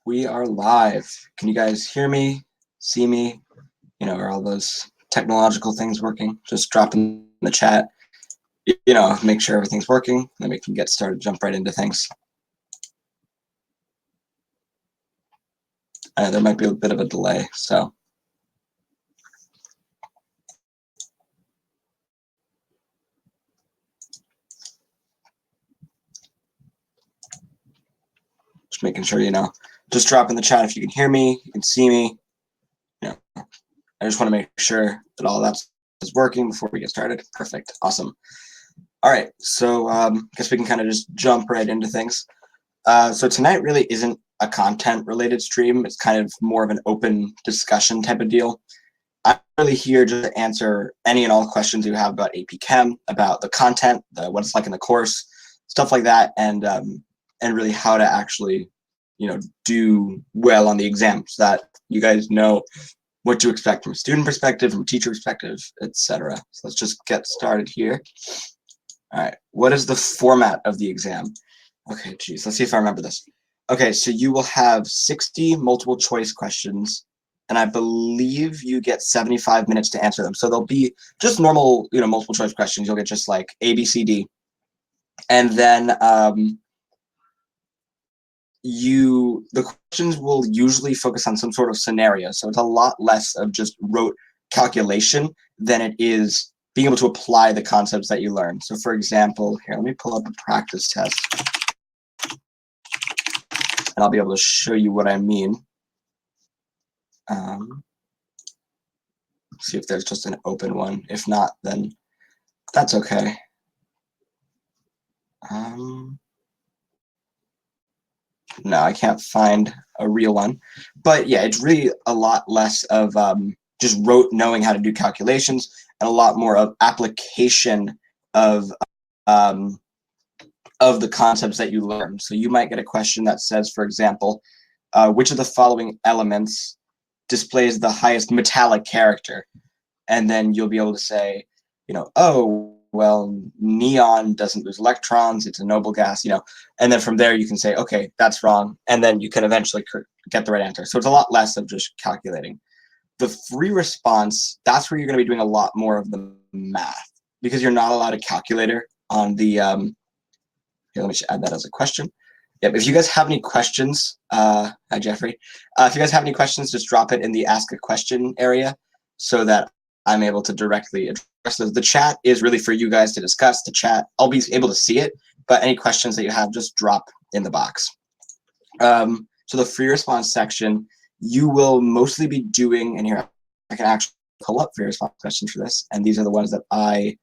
We are live. Can you guys hear me, see me? Are all those technological things working? Just drop in the chat, make sure everything's working, then we can get started, jump right into things. There might be a bit of a delay, so. Just making sure, just drop in the chat if you can hear me, you can see me. I just want to make sure that all that is working before we get started. Perfect, awesome. All right, so I guess we can kind of just jump right into things. So tonight really isn't a content-related stream. It's kind of more of an open discussion type of deal. I'm really here just to answer any and all questions you have about AP Chem, about the content, what it's like in the course, stuff like that, and really how to actually, do well on the exam so that you guys know what to expect from a student perspective, from a teacher perspective, etc. So let's just get started here. All right, what is the format of the exam? Okay, geez, let's see if I remember this. Okay, so you will have 60 multiple choice questions, and I believe you get 75 minutes to answer them. So they'll be just normal, multiple choice questions. You'll get just like A, B, C, D. And then the questions will usually focus on some sort of scenario. So it's a lot less of just rote calculation than it is being able to apply the concepts that you learn. So for example, here, let me pull up a practice test. And I'll be able to show you what I mean. See if there's just an open one. If not, then that's okay. No, I can't find a real one. But yeah, it's really a lot less of just rote knowing how to do calculations and a lot more of application of the concepts that you learn. So you might get a question that says, for example, which of the following elements displays the highest metallic character? And then you'll be able to say, oh, well, neon doesn't lose electrons, it's a noble gas, and then from there you can say, okay, that's wrong, and then you can eventually get the right answer. So it's a lot less of just calculating. The free response, that's where you're going to be doing a lot more of the math, because you're not allowed a calculator on the, here, let me just add that as a question. Yep, if you guys have any questions, hi Jeffrey, if you guys have any questions, just drop it in the ask a question area so that I'm able to directly address those. The chat is really for you guys to discuss, to chat. I'll be able to see it, but any questions that you have, just drop in the box. So the free response section, you will mostly be doing, and here I can actually pull up free response questions for this, and these are the ones that I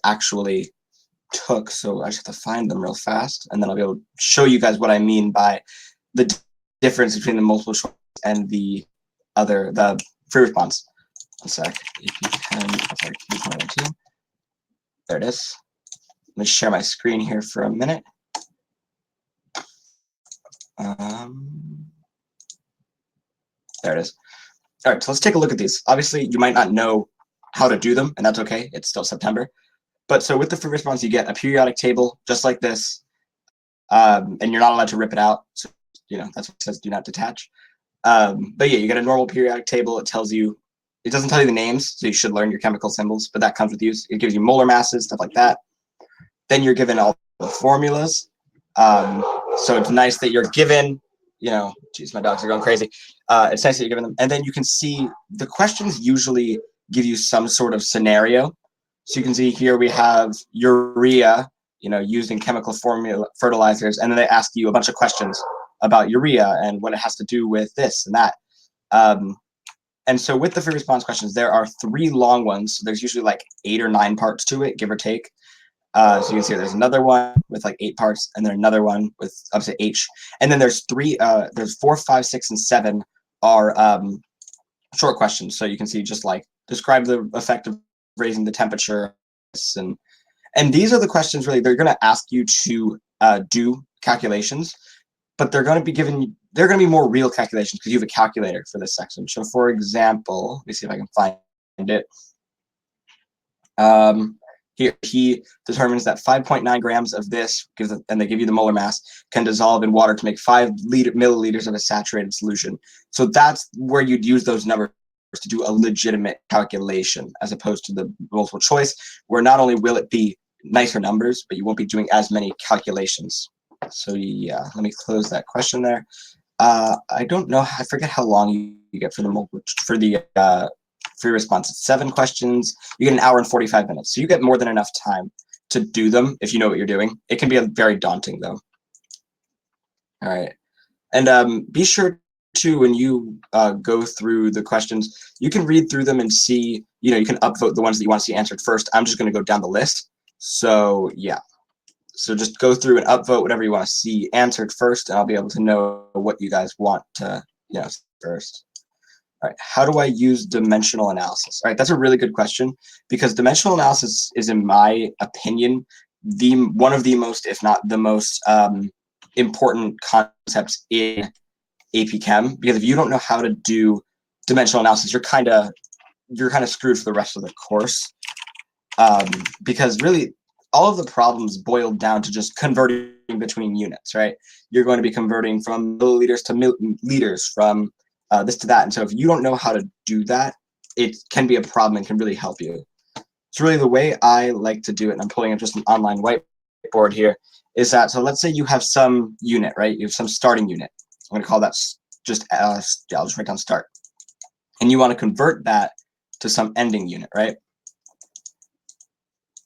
actually took. So I just have to find them real fast, and then I'll be able to show you guys what I mean by the difference between the multiple choice and the free response. One sec. AP Chem FRQ 2019. There it is. Let me share my screen here for a minute. There it is. All right, so let's take a look at these. Obviously, you might not know how to do them, and that's okay. It's still September. But so with the free response, you get a periodic table just like this, and you're not allowed to rip it out. So, that's what it says, do not detach. But yeah, you get a normal periodic table. It doesn't tell you the names, so you should learn your chemical symbols, but that comes with use. It gives you molar masses, stuff like that. Then you're given all the formulas. So it's nice that you're given, geez, my dogs are going crazy. It's nice that you're given them. And then you can see the questions usually give you some sort of scenario. So you can see here we have urea, used in chemical fertilizers, and then they ask you a bunch of questions about urea and what it has to do with this and that. And so with the free response questions, there are 3 long ones. So there's usually like 8 or 9 parts to it, give or take. So you can see there's another one with like 8 parts, and then another one with up to H. And then there's 4, 5, 6, and 7 are short questions. So you can see just like describe the effect of raising the temperature. And these are the questions really, they're going to ask you to do calculations, but they're going to be more real calculations because you have a calculator for this section. So for example, let me see if I can find it. Here, he determines that 5.9 grams of this, and they give you the molar mass, can dissolve in water to make 5 milliliters of a saturated solution. So that's where you'd use those numbers to do a legitimate calculation, as opposed to the multiple choice, where not only will it be nicer numbers, but you won't be doing as many calculations. So yeah, let me close that question there. I don't know, I forget how long you get for the free response. It's 7 questions. You get an hour and 45 minutes. So you get more than enough time to do them if you know what you're doing. It can be very daunting though. All right. And be sure to, when you go through the questions, you can read through them and see, you can upvote the ones that you want to see answered first. I'm just going to go down the list. So yeah. So just go through and upvote whatever you want to see answered first, and I'll be able to know what you guys want to, first. All right, how do I use dimensional analysis? All right, that's a really good question, because dimensional analysis is, in my opinion, one of the most, if not the most, important concepts in AP Chem. Because if you don't know how to do dimensional analysis, you're kind of screwed for the rest of the course. Because really, all of the problems boiled down to just converting between units, right? You're going to be converting from milliliters to liters, from this to that. And so if you don't know how to do that, it can be a problem and can really help you. It's really the way I like to do it, and I'm pulling up just an online whiteboard here, is that, so let's say you have some unit, right? You have some starting unit. I'm going to call that just, I'll just write down start. And you want to convert that to some ending unit, right?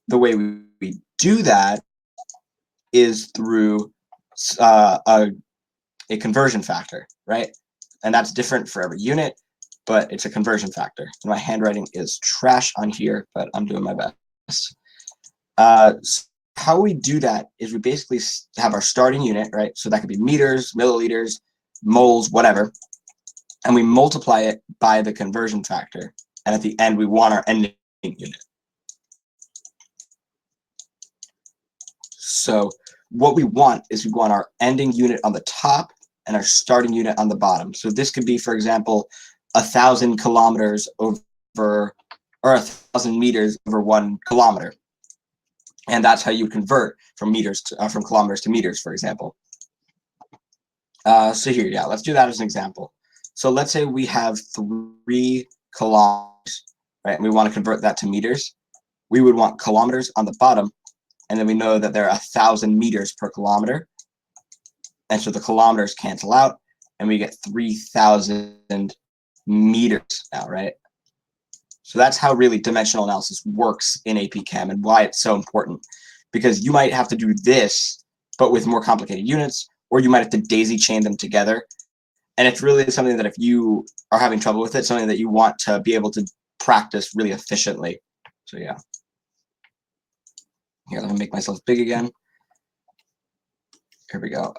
The way we do that is through a conversion factor, right? And that's different for every unit, but it's a conversion factor. And my handwriting is trash on here, but I'm doing my best. So how we do that is we basically have our starting unit, right? So that could be meters, milliliters, moles, whatever. And we multiply it by the conversion factor. And at the end, we want our ending unit. So what we want is we want our ending unit on the top and our starting unit on the bottom. So this could be, for example, 1,000 kilometers over, or 1,000 meters over 1 kilometer. And that's how you convert from meters to, from kilometers to meters, for example. So here, yeah, let's do that as an example. So let's say we have 3 kilometers, right? And we want to convert that to meters. We would want kilometers on the bottom. And then we know that there are 1,000 meters per kilometer. And so the kilometers cancel out, and we get 3,000 meters now, right? So that's how really dimensional analysis works in AP Chem, and why it's so important. Because you might have to do this, but with more complicated units, or you might have to daisy chain them together. And it's really something that, if you are having trouble with it, something that you want to be able to practice really efficiently. So yeah. Here, let me make myself big again. Here we go.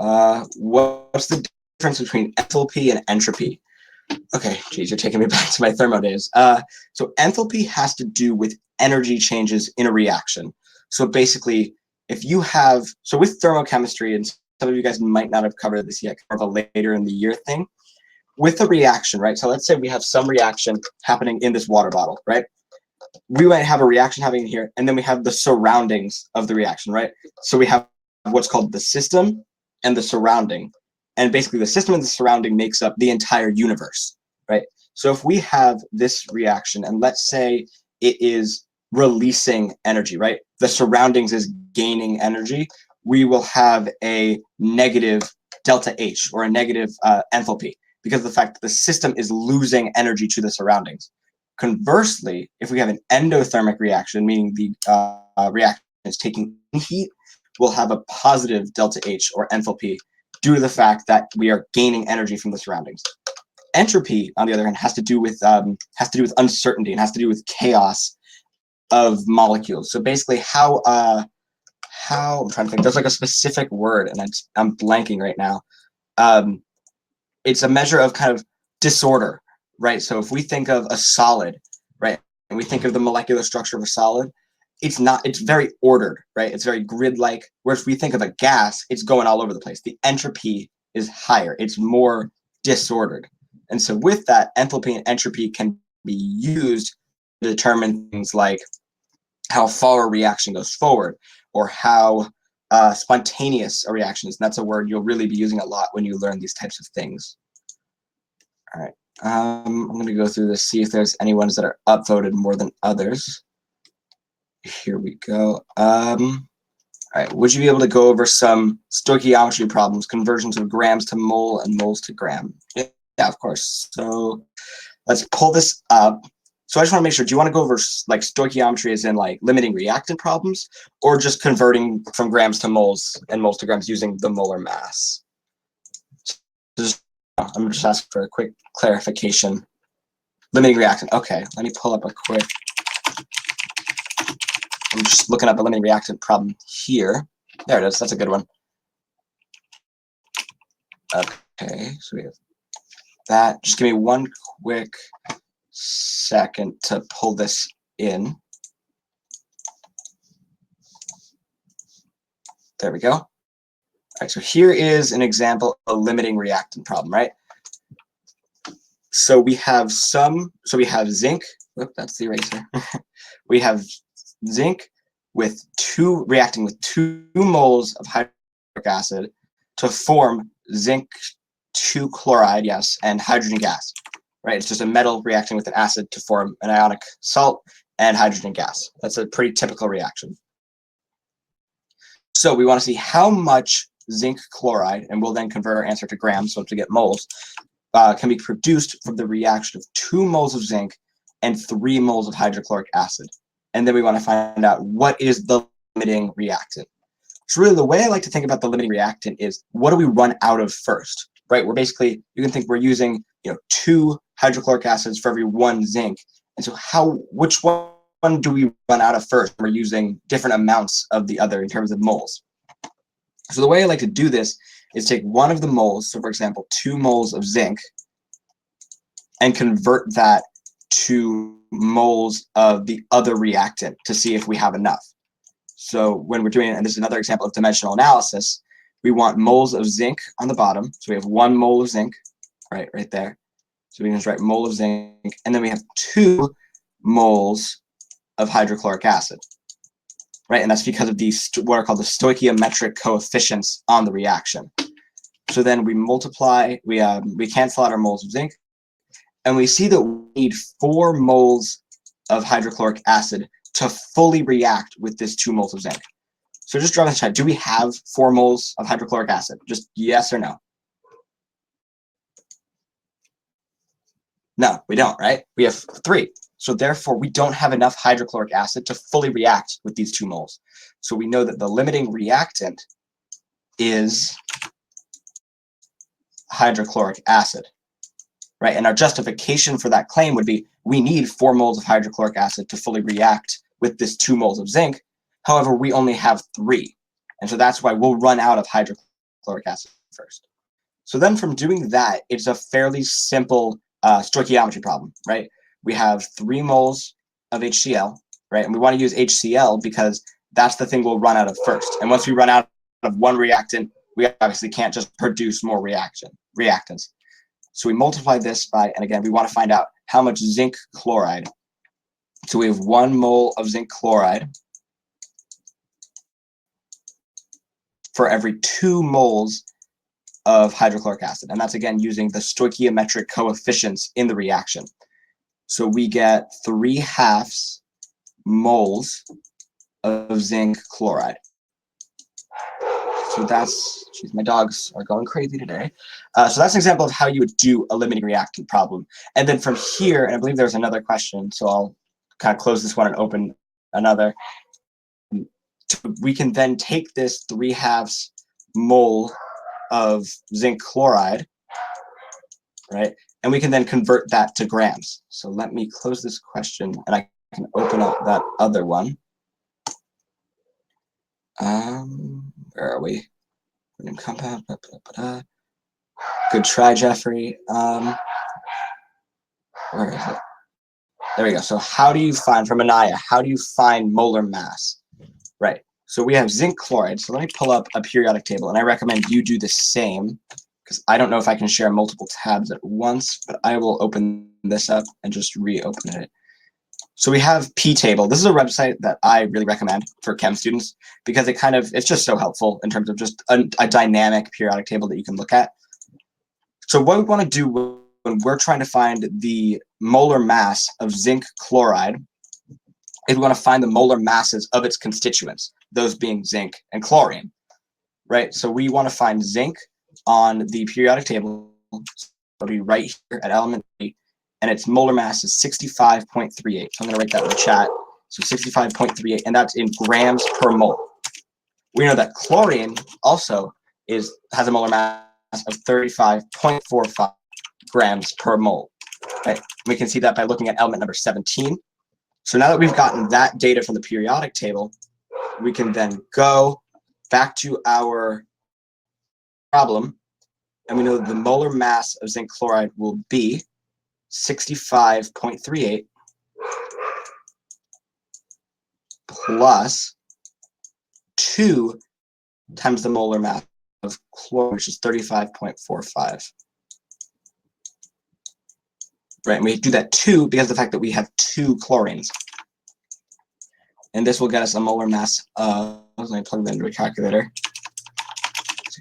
What's the difference between enthalpy and entropy? Okay, geez, you're taking me back to my thermo days. So enthalpy has to do with energy changes in a reaction. So basically, if you have, so with thermochemistry, and some of you guys might not have covered this yet, kind of a later in the year thing, with a reaction, right? So let's say we have some reaction happening in this water bottle, right? We might have a reaction happening here, and then we have the surroundings of the reaction, right? So we have what's called the system and the surrounding. And basically the system and the surrounding makes up the entire universe, right? So if we have this reaction, and let's say it is releasing energy, right? The surroundings is gaining energy, we will have a negative delta H, or a negative enthalpy, because of the fact that the system is losing energy to the surroundings. Conversely, if we have an endothermic reaction, meaning the reaction is taking heat, we'll have a positive delta H, or enthalpy, due to the fact that we are gaining energy from the surroundings. Entropy, on the other hand, has to do with uncertainty, and has to do with chaos of molecules. So basically, how I'm trying to think. There's like a specific word, and I'm blanking right now. It's a measure of kind of disorder, right? So if we think of a solid, right, and we think of the molecular structure of a solid, it's very ordered, right? It's very grid-like. Whereas if we think of a gas, it's going all over the place. The entropy is higher. It's more disordered. And so with that, enthalpy and entropy can be used to determine things like how far a reaction goes forward, or how spontaneous a reaction is. And that's a word you'll really be using a lot when you learn these types of things. All right, I'm going to go through this, see if there's any ones that are upvoted more than others. Here we go. All right, would you be able to go over some stoichiometry problems, conversions of grams to mole and moles to gram? Yeah, of course. So let's pull this up. So I just want to make sure, do you want to go over like stoichiometry as in like limiting reactant problems, or just converting from grams to moles and moles to grams using the molar mass? I'm just asking for a quick clarification. Limiting reactant. Okay, let me pull up a quick. I'm just looking up a limiting reactant problem here. There it is. That's a good one. Okay, so we have that. Just give me one quick second to pull this in. There we go. All right, so here is an example of a limiting reactant problem, right? So we have zinc. Whoop, that's the eraser. We have zinc with reacting with 2 moles of hydrochloric acid to form zinc 2 chloride, yes, and hydrogen gas, right? It's just a metal reacting with an acid to form an ionic salt and hydrogen gas. That's a pretty typical reaction. So we want to see how much zinc chloride, and we'll then convert our answer to grams, so to get moles, can be produced from the reaction of 2 moles of zinc and 3 moles of hydrochloric acid. And then we want to find out what is the limiting reactant. So really the way I like to think about the limiting reactant is, what do we run out of first, right? We're basically, you can think we're using 2 hydrochloric acids for every 1 zinc. And so which one do we run out of first? We're using different amounts of the other in terms of moles. So the way I like to do this is take one of the moles, so for example, 2 moles of zinc, and convert that to moles of the other reactant to see if we have enough. So when we're doing it, and this is another example of dimensional analysis, we want moles of zinc on the bottom. So we have 1 mole of zinc, right there. So we can just write mole of zinc, and then we have 2 moles of hydrochloric acid, right? And that's because of these what are called the stoichiometric coefficients on the reaction. So then we multiply, we cancel out our moles of zinc, and we see that we need 4 moles of hydrochloric acid to fully react with this 2 moles of zinc. So just draw this chart. Do we have 4 moles of hydrochloric acid? Just yes or no. No, we don't, right? We have 3. So therefore, we don't have enough hydrochloric acid to fully react with these 2 moles. So we know that the limiting reactant is hydrochloric acid, right? And our justification for that claim would be, we need 4 moles of hydrochloric acid to fully react with this 2 moles of zinc. However, we only have 3. And so that's why we'll run out of hydrochloric acid first. So then from doing that, it's a fairly simple stoichiometry problem, right? We have 3 moles of HCl, right? And we want to use HCl because that's the thing we'll run out of first. And once we run out of one reactant, we obviously can't just produce more reactants. So we multiply this by, and again, we want to find out how much zinc chloride. So we have 1 mole of zinc chloride for every 2 moles of hydrochloric acid. And that's, again, using the stoichiometric coefficients in the reaction. So we get 3/2 moles of zinc chloride. So that's, geez, my dogs are going crazy today. So that's an example of how you would do a limiting reactant problem. And then from here, and I believe there's another question, so I'll kind of close this one and open another. We can then take this 3/2 mole of zinc chloride, right? And we can then convert that to grams. So let me close this question and I can open up that other one. Where are we? Compound. Good try, Jeffrey. Where is it? There we go. So how do you find, from Anaya, how do you find molar mass? Right. So we have zinc chloride. So let me pull up a periodic table, and I recommend you do the same, because I don't know if I can share multiple tabs at once, but I will open this up and just reopen it. So we have P table. This is a website that I really recommend for chem students because it's just so helpful in terms of just a dynamic periodic table that you can look at. So what we want to do when we're trying to find the molar mass of zinc chloride is we want to find the molar masses of its constituents, those being zinc and chlorine, right? So we want to find zinc on the periodic table. It'll be right here at element 3, and its molar mass is 65.38. So I'm going to write that in the chat. So 65.38, and that's in grams per mole. We know that chlorine also has a molar mass of 35.45 grams per mole. Right? We can see that by looking at element number 17. So now that we've gotten that data from the periodic table, we can then go back to our problem, and we know that the molar mass of zinc chloride will be 65.38 plus 2 times the molar mass of chlorine, which is 35.45. Right, and we do that 2 because of the fact that we have 2 chlorines. And this will get us a molar mass of, let me plug that into a calculator,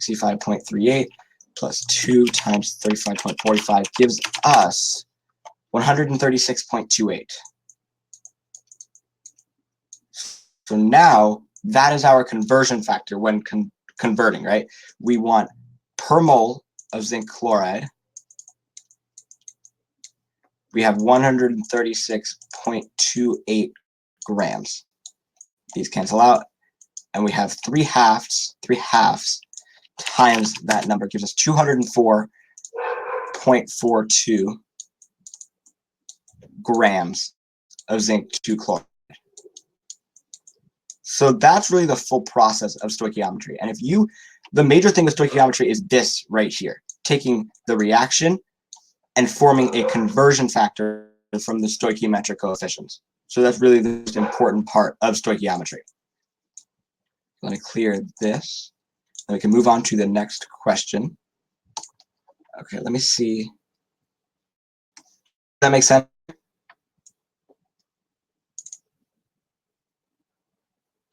65.38 plus 2 times 35.45 gives us 136.28. So now that is our conversion factor when converting, right? We want per mole of zinc chloride, we have 136.28 grams. These cancel out, and we have 3 halves times that number gives us 204.42 grams of zinc 2 chloride. So that's really the full process of stoichiometry. And the major thing with stoichiometry is this right here, taking the reaction and forming a conversion factor from the stoichiometric coefficients. So that's really the most important part of stoichiometry. Let me clear this. Then we can move on to the next question. Okay, let me see. Does that make sense?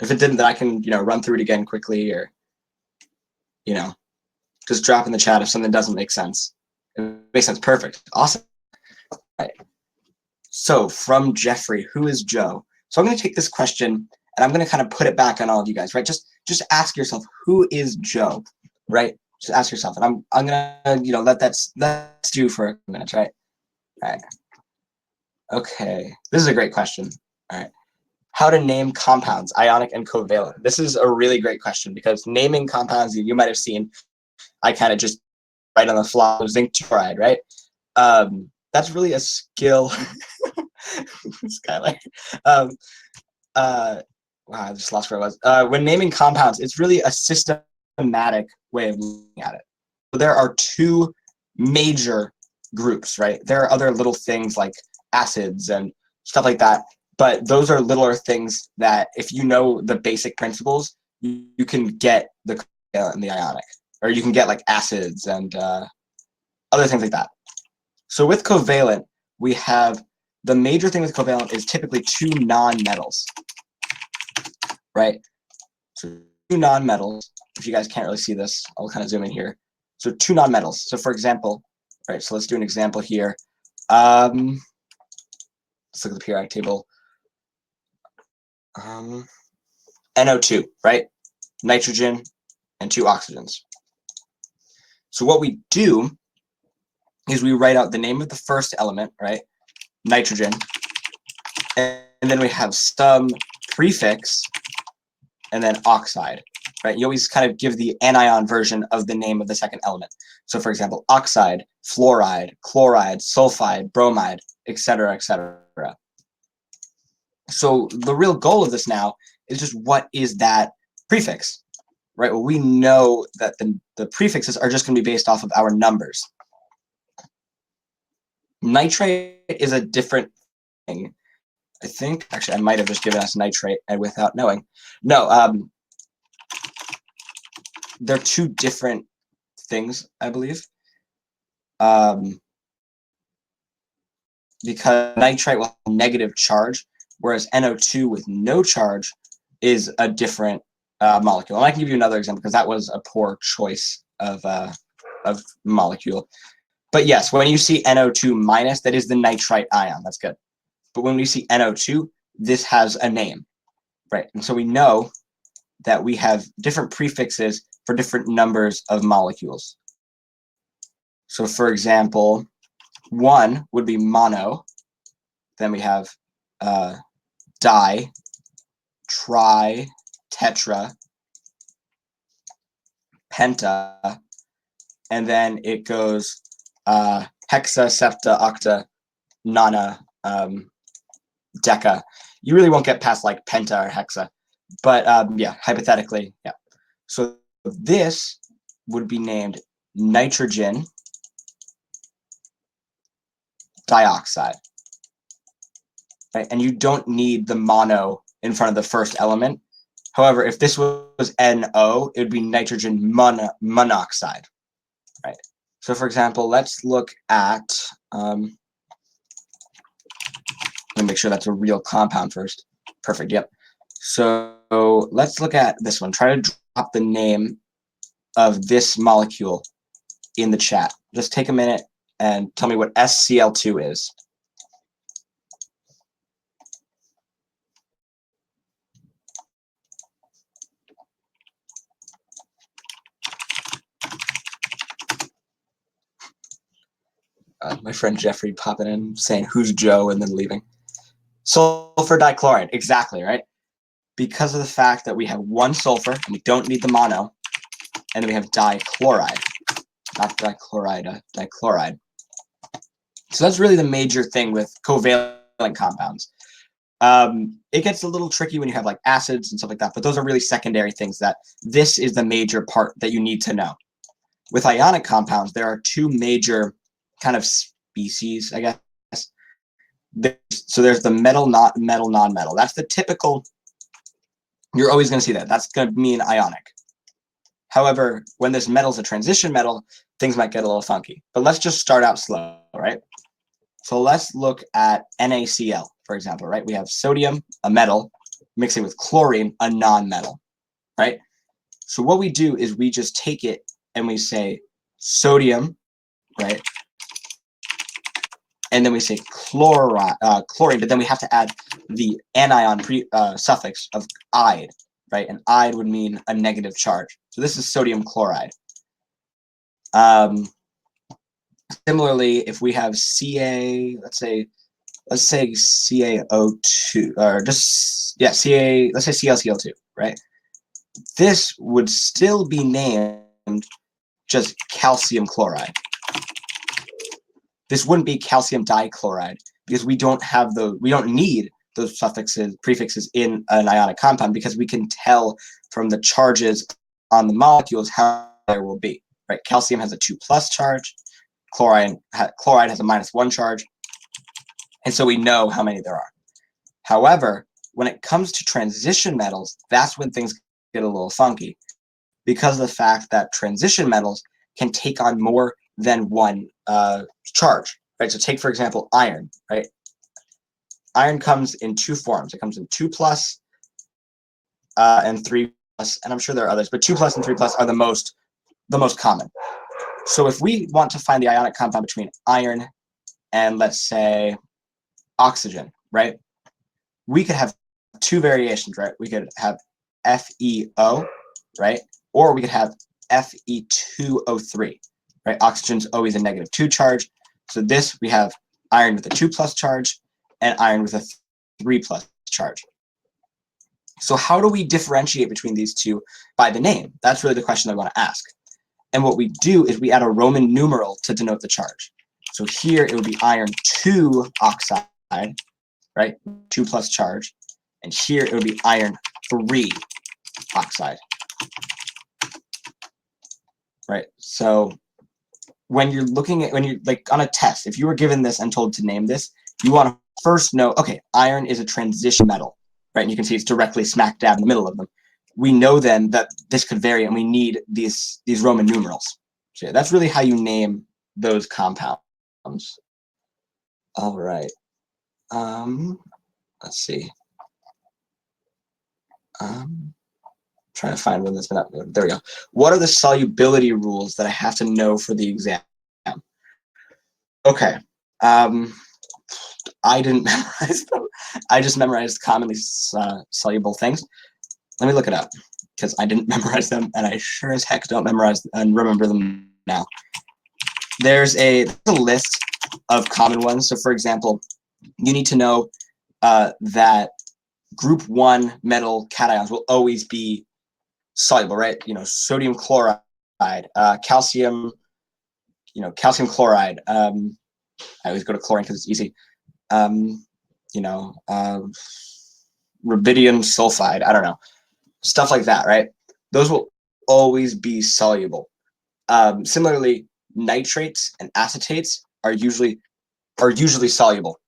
If it didn't, then I can, run through it again quickly, or, just drop in the chat if something doesn't make sense. If it makes sense, perfect, awesome. All right. So from Jeffrey, who is Joe? So I'm going to take this question and I'm going to kind of put it back on all of you guys, right? Just ask yourself, who is Joe, right? Just ask yourself, and I'm going to, let that stew for a minute, right? All right. Okay, this is a great question. All right. How to name compounds, ionic and covalent. This is a really great question because naming compounds, you might have seen, I kind of just write on the fly, zinc chloride, right? That's really a skill. Skylight. Wow, I just lost where I was. When naming compounds, it's really a systematic way of looking at it. So there are 2 major groups, right? There are other little things like acids and stuff like that, but those are littler things that if you know the basic principles, you can get the covalent and the ionic, or you can get like acids and other things like that. So with covalent, we have the major thing with covalent is typically 2 nonmetals, right? So 2 nonmetals. If you guys can't really see this, I'll kind of zoom in here. So 2 nonmetals. So for example, right, so let's do an example here. Let's look at the periodic table. NO2, right? Nitrogen and 2 oxygens. So what we do is we write out the name of the first element, right? Nitrogen. And then we have some prefix and then oxide, right? You always kind of give the anion version of the name of the second element. So for example, oxide, fluoride, chloride, sulfide, bromide, etc., etc. So the real goal of this now is just what is that prefix, right? Well, we know that the prefixes are just going to be based off of our numbers. Nitrate is a different thing. I think, actually, I might have just given us nitrate and without knowing. No, they're 2 different things, I believe. Because nitrate will have a negative charge, whereas NO2 with no charge is a different molecule. And I can give you another example because that was a poor choice of molecule. But yes, when you see NO2 minus, that is the nitrite ion. That's good. But when we see NO2, this has a name, right? And so we know that we have different prefixes for different numbers of molecules. So for example, 1 would be mono. Then we have di, tri, tetra, penta, and then it goes hexa, septa, octa, nona, deca. You really won't get past like penta or hexa, but yeah, hypothetically, yeah. So this would be named nitrogen dioxide, right? And you don't need the mono in front of the first element. However, if this was NO, it would be nitrogen monoxide, right? So for example, let's look at, let me make sure that's a real compound first. Perfect, yep. So let's look at this one. Try to drop the name of this molecule in the chat. Just take a minute and tell me what SCl2 is. My friend Jeffrey popping in saying, who's Joe, and then leaving. Sulfur dichloride, exactly, right? Because of the fact that we have one sulfur, and we don't need the mono, and then we have dichloride, not dichloride, dichloride. So that's really the major thing with covalent compounds. It gets a little tricky when you have like acids and stuff like that, but those are really secondary things that this is the major part that you need to know. With ionic compounds, there are two major kind of species, I guess. So there's the metal, not metal, non-metal. That's the typical, you're always going to see that. That's going to mean ionic. However, when this metal's a transition metal, things might get a little funky. But let's just start out slow, right? So let's look at NaCl, for example, right? We have sodium, a metal, mixing with chlorine, a non-metal, right? So what we do is we just take it and we say sodium, right? And then we say chlorine, but then we have to add the anion suffix of "-ide", right? And "-ide" would mean a negative charge. So this is sodium chloride. Similarly, if we have Ca, let's say CaO2, or just, yeah, Ca, let's say ClCl2, right? This would still be named just calcium chloride. This wouldn't be calcium dichloride because we don't need those prefixes in an ionic compound because we can tell from the charges on the molecules how there will be, right? Calcium has a 2+ charge, chloride has a -1 charge, and so we know how many there are. However, when it comes to transition metals, that's when things get a little funky because of the fact that transition metals can take on more than one charge, right? So take, for example, iron, right? Iron comes in two forms. It comes in 2+ and 3+, and I'm sure there are others, but 2+ and 3+ are the most common. So if we want to find the ionic compound between iron and, let's say, oxygen, right? We could have two variations, right? We could have FeO, right? Or we could have Fe2O3, right? Oxygen's always a -2 charge. So this, we have iron with a 2+ charge and iron with a 3+ charge. So how do we differentiate between these two by the name? That's really the question I want to ask. And what we do is we add a Roman numeral to denote the charge. So here it would be iron 2 oxide, right? 2+ charge. And here it would be iron 3 oxide, right? So when you're like on a test, if you were given this and told to name this, you want to first know, okay, iron is a transition metal, right? And you can see it's directly smack dab in the middle of them. We know then that this could vary and we need these Roman numerals. So yeah, that's really how you name those compounds. All right. let's see. Trying to find one that's been uploaded. There we go. What are the solubility rules that I have to know for the exam? Okay. I didn't memorize them. I just memorized commonly soluble things. Let me look it up because I didn't memorize them, and I sure as heck don't memorize and remember them now. There's a list of common ones. So, for example, you need to know that group 1 metal cations will always be soluble, right? You know, sodium chloride, calcium, calcium chloride. I always go to chlorine because it's easy. Rubidium sulfide, I don't know. Stuff like that, right? Those will always be soluble. Similarly, nitrates and acetates are usually soluble.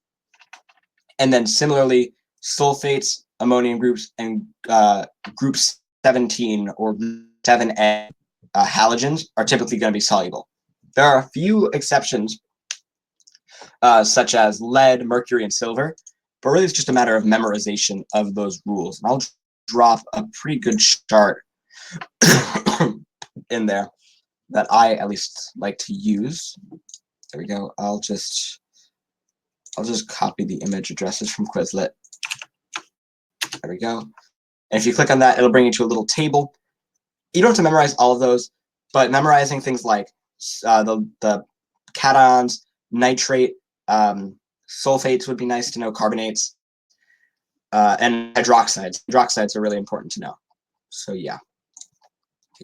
And then similarly, sulfates, ammonium groups, and group 17 or 7N halogens are typically going to be soluble. There are a few exceptions, such as lead, mercury, and silver, but really it's just a matter of memorization of those rules. And I'll drop a pretty good chart in there that I at least like to use. There we go. I'll just copy the image addresses from Quizlet. There we go. And if you click on that, it'll bring you to a little table. You don't have to memorize all of those, but memorizing things like the cations, nitrate, sulfates would be nice to know, carbonates, and hydroxides. Hydroxides are really important to know. So yeah.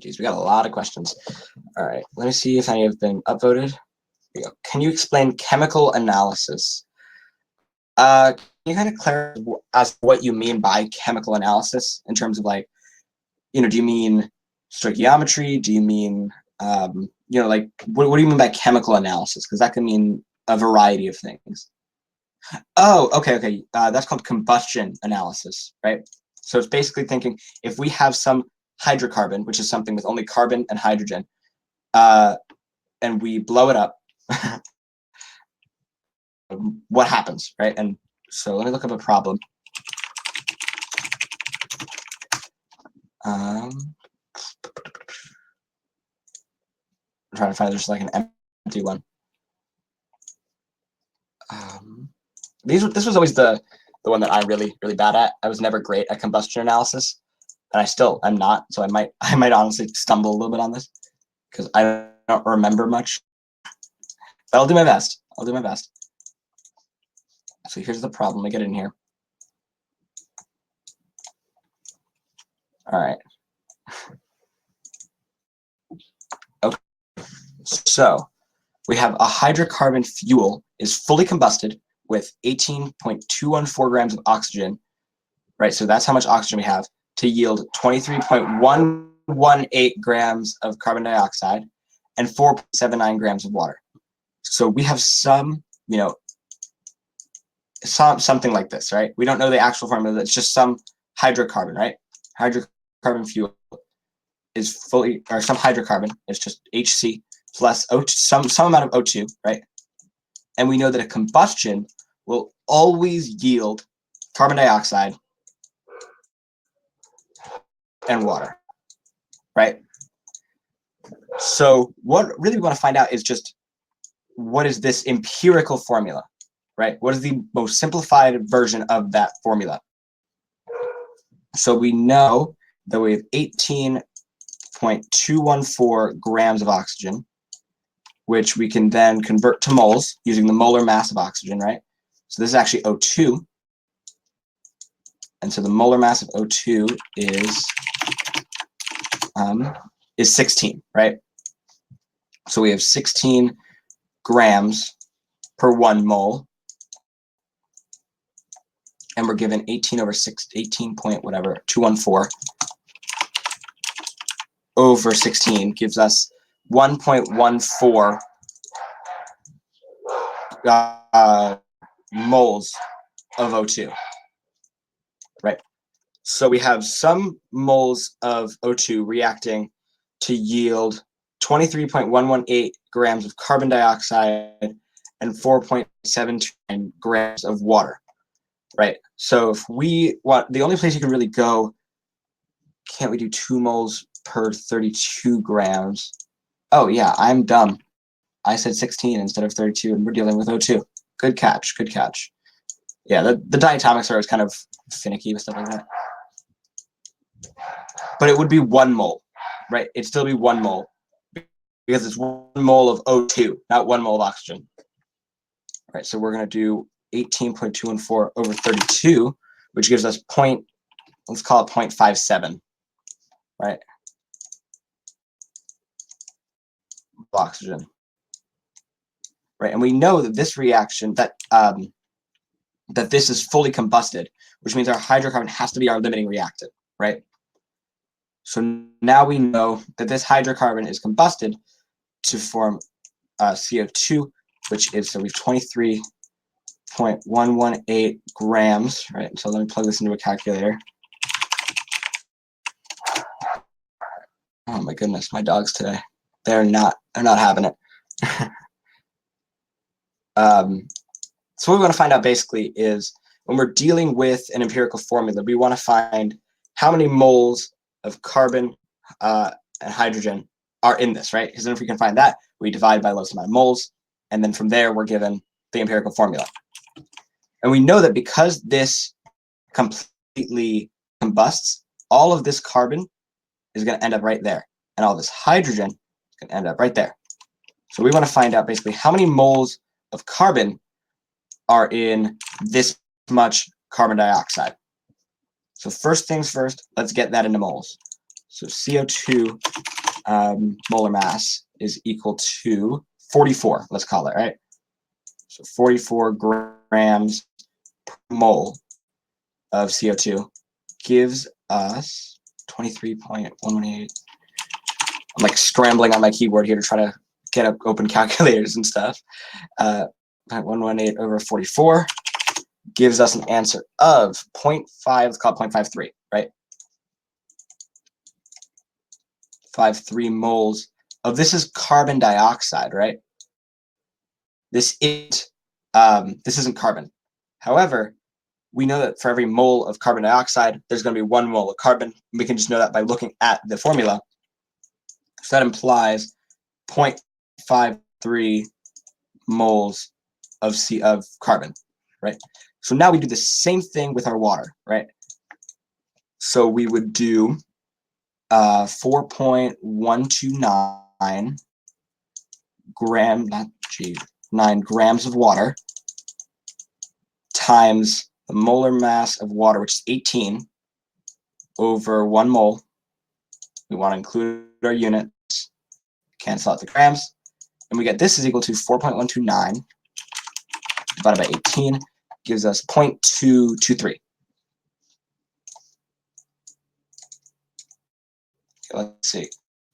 Geez, we got a lot of questions. All right, let me see if any have been upvoted. Here we go. Can you explain chemical analysis? Can you kind of clarify as what you mean by chemical analysis in terms of, like, do you mean stoichiometry? Do you mean, like, what do you mean by chemical analysis? Because that can mean a variety of things. Oh, okay. That's called combustion analysis, right? So it's basically thinking if we have some hydrocarbon, which is something with only carbon and hydrogen, and we blow it up, what happens, right? And so let me look up a problem. I'm trying to find just like an empty one. This was always the one that I'm really bad at. I was never great at combustion analysis, and I still am not. So I might honestly stumble a little bit on this because I don't remember much. But I'll do my best. So here's the problem. I get in here. All right. Okay. So we have a hydrocarbon fuel is fully combusted with 18.214 grams of oxygen, right? So that's how much oxygen we have to yield 23.118 grams of carbon dioxide and 4.79 grams of water. So we have something like this, right? We don't know the actual formula. It's just some hydrocarbon, right? Hydrocarbon fuel is fully, or some hydrocarbon is just HC plus O2, some amount of O2, right? And we know that a combustion will always yield carbon dioxide and water, right? So what really we want to find out is just what is this empirical formula, right? What is the most simplified version of that formula? So we know that we have 18.214 grams of oxygen, which we can then convert to moles using the molar mass of oxygen, right? So this is actually O2. And so the molar mass of O2 is 16, right? So we have 16 grams per 1 mole. And we're given 18 over 6, 18 point whatever, 214 over 16 gives us 1.14 moles of O2, right? So we have some moles of O2 reacting to yield 23.118 grams of carbon dioxide and 4.72 grams of water. right? So if we want, the only place you can really go, can't we do 2 moles per 32 grams? Oh yeah, I'm dumb. I said 16 instead of 32, and we're dealing with O2. Good catch, good catch. Yeah, the diatomics are always kind of finicky with stuff like that. But it would be 1 mole, right? It'd still be 1 mole because it's 1 mole of O2, not 1 mole of oxygen. Right, so we're going to do 18.214 over 32, which gives us let's call it 0.57, right? Oxygen. Right, and we know that this reaction, that this is fully combusted, which means our hydrocarbon has to be our limiting reactant, right? So now we know that this hydrocarbon is combusted to form CO2, which is, so we have 23.118 grams, right? So let me plug this into a calculator. Oh my goodness, my dogs today. They're not having it. So what we want to find out basically is when we're dealing with an empirical formula, we want to find how many moles of carbon and hydrogen are in this, right? Because then if we can find that, we divide by lowest amount of moles, and then from there we're given the empirical formula. And we know that because this completely combusts, all of this carbon is going to end up right there, and all this hydrogen is going to end up right there. So we want to find out basically how many moles of carbon are in this much carbon dioxide. So first things first, let's get that into moles. So CO2 molar mass is equal to 44, let's call it, right? So 44 grams per mole of CO2 gives us 23.118. I'm like scrambling on my keyboard here to try to get up open calculators and stuff. 0.118 over 44 gives us an answer of 0.5, let's call it 0.53, right? 53 moles of this is carbon dioxide, right? This isn't carbon. However, we know that for every mole of carbon dioxide, there's going to be 1 mole of carbon. We can just know that by looking at the formula. So that implies 0.53 moles of carbon, right? So now we do the same thing with our water, right? So we would do 4.129 9 grams of water times the molar mass of water, which is 18, over 1 mole. We want to include our units, cancel out the grams, and we get this is equal to 4.129 divided by 18 gives us 0.223. Let's see.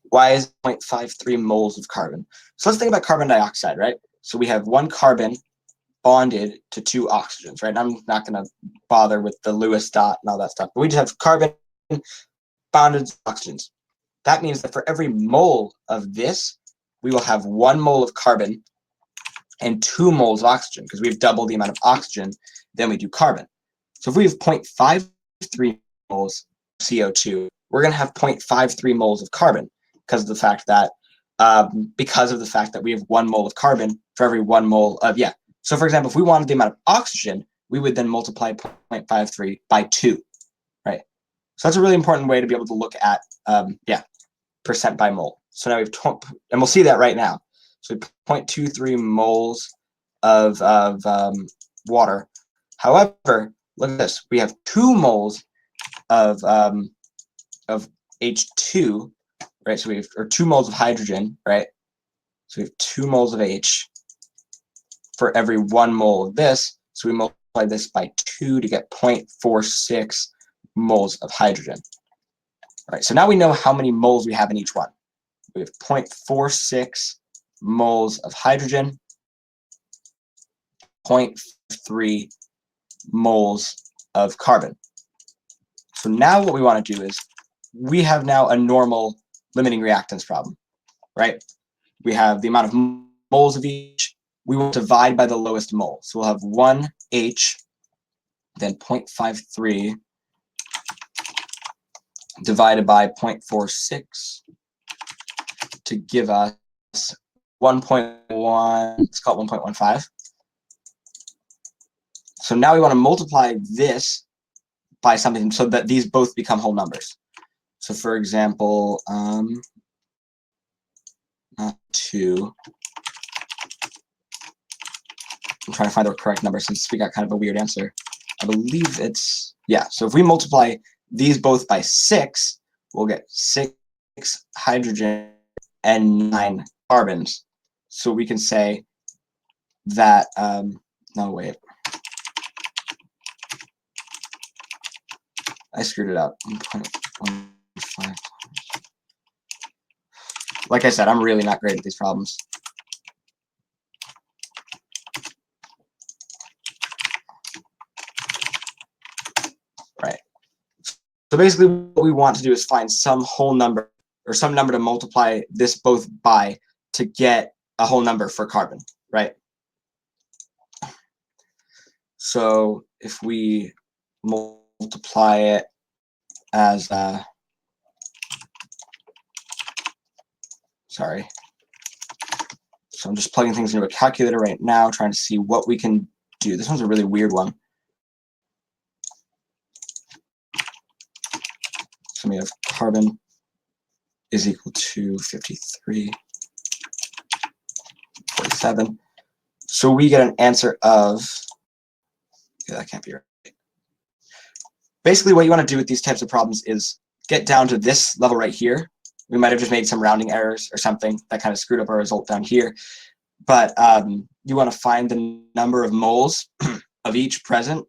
Why is 0.53 moles of carbon? So let's think about carbon dioxide, right? So we have 1 carbon bonded to 2 oxygens, right? I'm not going to bother with the Lewis dot and all that stuff, but we just have carbon bonded to oxygens. That means that for every mole of this, we will have 1 mole of carbon and 2 moles of oxygen, because we've doubled the amount of oxygen than we do carbon. So if we have 0.53 moles of CO2, we're going to have 0.53 moles of carbon because of the fact that we have 1 mole of carbon for every 1 mole of, yeah. So for example, if we wanted the amount of oxygen, we would then multiply 0.53 by 2, right? So that's a really important way to be able to look at, percent by mole. So now we've, and we'll see that right now. So 0.23 moles of water. However, look at this. We have 2 moles of H2, right? So we have, or 2 moles of hydrogen, right? So we have 2 moles of H for every 1 mole of this. So we multiply this by 2 to get 0.46 moles of hydrogen. All right, so now we know how many moles we have in each one. We have 0.46 moles of hydrogen, 0.3 moles of carbon. So now what we want to do is we have now a normal limiting reactants problem, right? We have the amount of moles of each. We will divide by the lowest mole. So we'll have 1H then 0.53 divided by 0.46 to give us 1.1, let's call it 1.15. So now we want to multiply this by something so that these both become whole numbers. So for example, not 2. I'm trying to find the correct number since we got kind of a weird answer. I believe it's, yeah, so if we multiply these both by 6, we'll get 6 hydrogen and 9 carbons. So we can say that, no, wait. I screwed it up. 1.15. Like I said, I'm really not great at these problems. Right. So basically what we want to do is find some whole number or some number to multiply this both by to get a whole number for carbon, right? So if we multiply it as, sorry. So I'm just plugging things into a calculator right now, trying to see what we can do. This one's a really weird one. So we have carbon is equal to 53.47. So we get an answer of, okay, that can't be right. Basically, what you want to do with these types of problems is get down to this level right here. We might have just made some rounding errors or something that kind of screwed up our result down here. But you want to find the number of moles of each present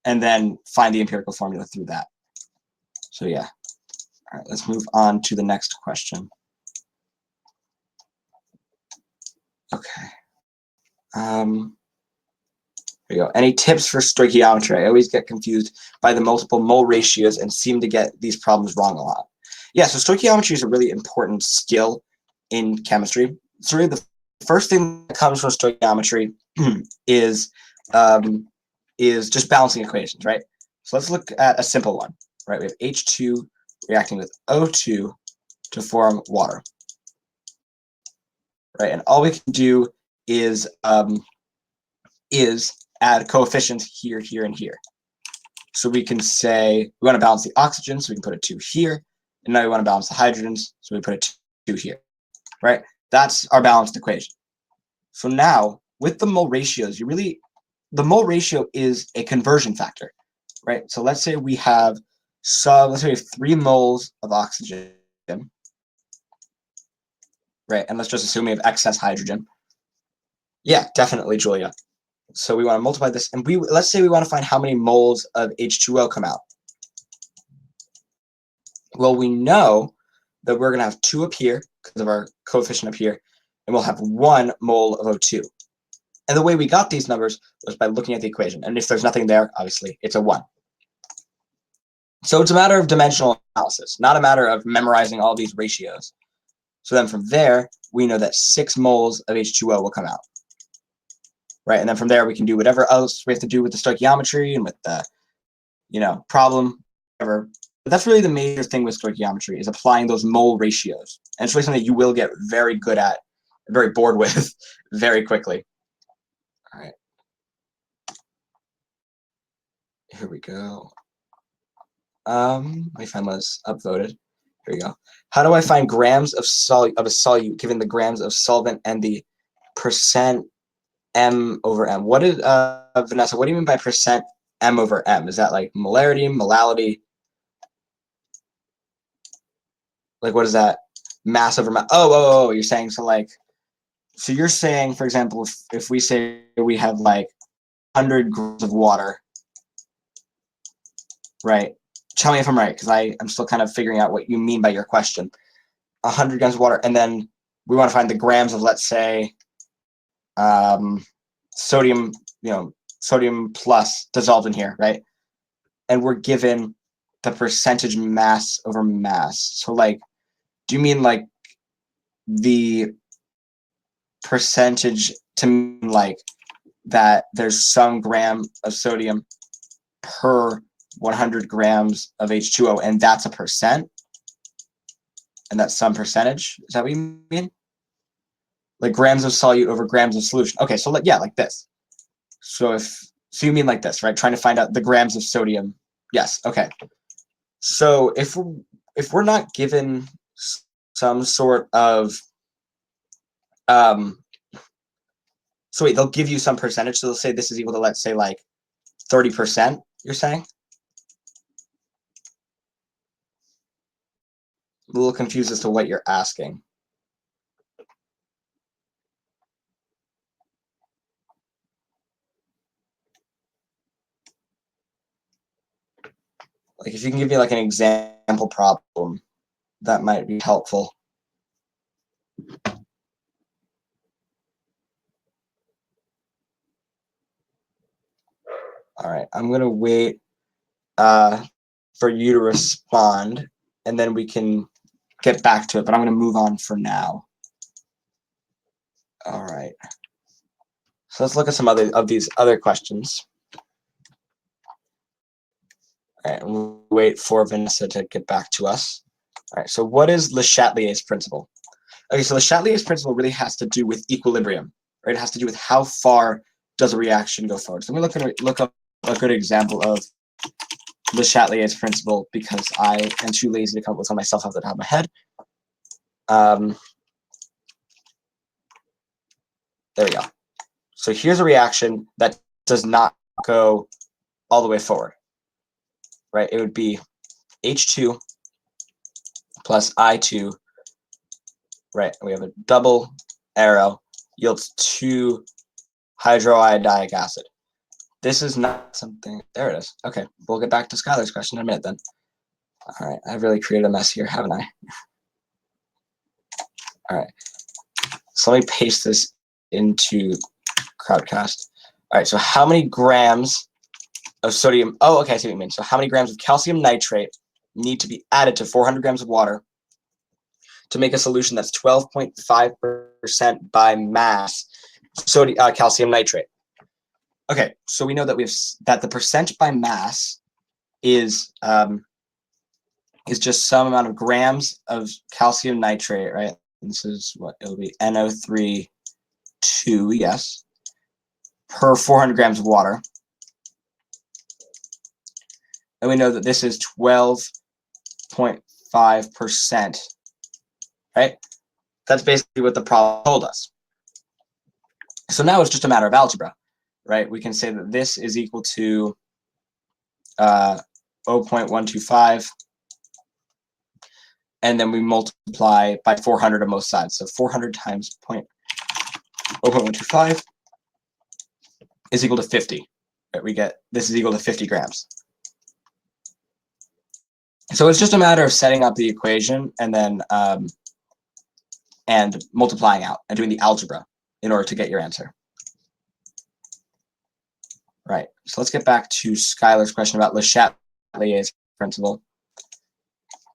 and then find the empirical formula through that. So yeah. All right, let's move on to the next question. Okay. There we go. Any tips for stoichiometry? I always get confused by the multiple mole ratios and seem to get these problems wrong a lot. Yeah, so stoichiometry is a really important skill in chemistry. So really the first thing that comes from stoichiometry is just balancing equations, right? So let's look at a simple one, right? We have H2 reacting with O2 to form water, right? And all we can do is add coefficients here, here, and here. So we can say we want to balance the oxygen, so we can put a 2 here. And now we want to balance the hydrogens, so we put a 2 here, right? That's our balanced equation. So now, with the mole ratios, the mole ratio is a conversion factor, right? So let's say we have 3 moles of oxygen, right? And let's just assume we have excess hydrogen. Yeah, definitely, Julia. So we want to multiply this, and let's say we want to find how many moles of H2O come out. Well, we know that we're going to have 2 up here because of our coefficient up here, and we'll have 1 mole of O2. And the way we got these numbers was by looking at the equation. And if there's nothing there, obviously, it's a 1. So it's a matter of dimensional analysis, not a matter of memorizing all these ratios. So then from there, we know that 6 moles of H2O will come out. Right, and then from there, we can do whatever else we have to do with the stoichiometry and with the, problem, whatever. But that's really the major thing with stoichiometry is applying those mole ratios. And it's really something that you will get very good at, very bored with very quickly. All right. Here we go. My friend was upvoted. Here we go. How do I find grams of a solute given the grams of solvent and the percent M over M? What is, Vanessa, what do you mean by percent M over M? Is that like molarity, molality? Like, what is that? Mass over mass. Oh, you're saying, so you're saying, for example, if we say we have like 100 grams of water, right? Tell me if I'm right, because I'm still kind of figuring out what you mean by your question. 100 grams of water, and then we want to find the grams of, let's say, sodium, sodium plus dissolved in here, right? And we're given the percentage mass over mass. So do you mean the percentage to mean that there's some gram of sodium per 100 grams of H2O, and that's a percent, and that's some percentage. Is that what you mean? Like grams of solute over grams of solution. Okay, so yeah, like this. So you mean like this, right? Trying to find out the grams of sodium. Yes. Okay. So if we're not given some sort of so wait, they'll give you some percentage. So they'll say this is equal to, let's say, like 30%. You're saying? I'm a little confused as to what you're asking. Like, if you can give me like an example problem, that might be helpful. All right, I'm gonna wait for you to respond, and then we can get back to it. But I'm gonna move on for now. All right. So let's look at some other of these other questions. All right, and we'll wait for Vanessa to get back to us. All right, so what is Le Chatelier's principle? Okay, so Le Chatelier's principle really has to do with equilibrium, right? It has to do with how far does a reaction go forward. So let me look up a good example of Le Chatelier's principle, because I am too lazy to come up with one myself off the top of my head. There we go. So here's a reaction that does not go all the way forward, right? It would be H2 plus I2, right? We have a double arrow, yields 2 hydroiodic acid. This is not something, there it is. Okay, we'll get back to Skylar's question in a minute then. All right, I've really created a mess here, haven't I? All right, so let me paste this into Crowdcast. All right, so how many grams of sodium? Oh, okay, I see what you mean. So how many grams of calcium nitrate need to be added to 400 grams of water to make a solution that's 12.5% by mass calcium nitrate? Okay, so we know that the percent by mass is just some amount of grams of calcium nitrate, right? This is what it'll be, NO3 2, yes, per 400 grams of water. And we know that this is 12.5%, right? That's basically what the problem told us. So now it's just a matter of algebra, right? We can say that this is equal to 0.125, and then we multiply by 400 on both sides. So 400 times 0.125 is equal to 50. Right? We get this is equal to 50 grams. So it's just a matter of setting up the equation and then and multiplying out and doing the algebra in order to get your answer. Right. So let's get back to Skylar's question about Le Chatelier's principle.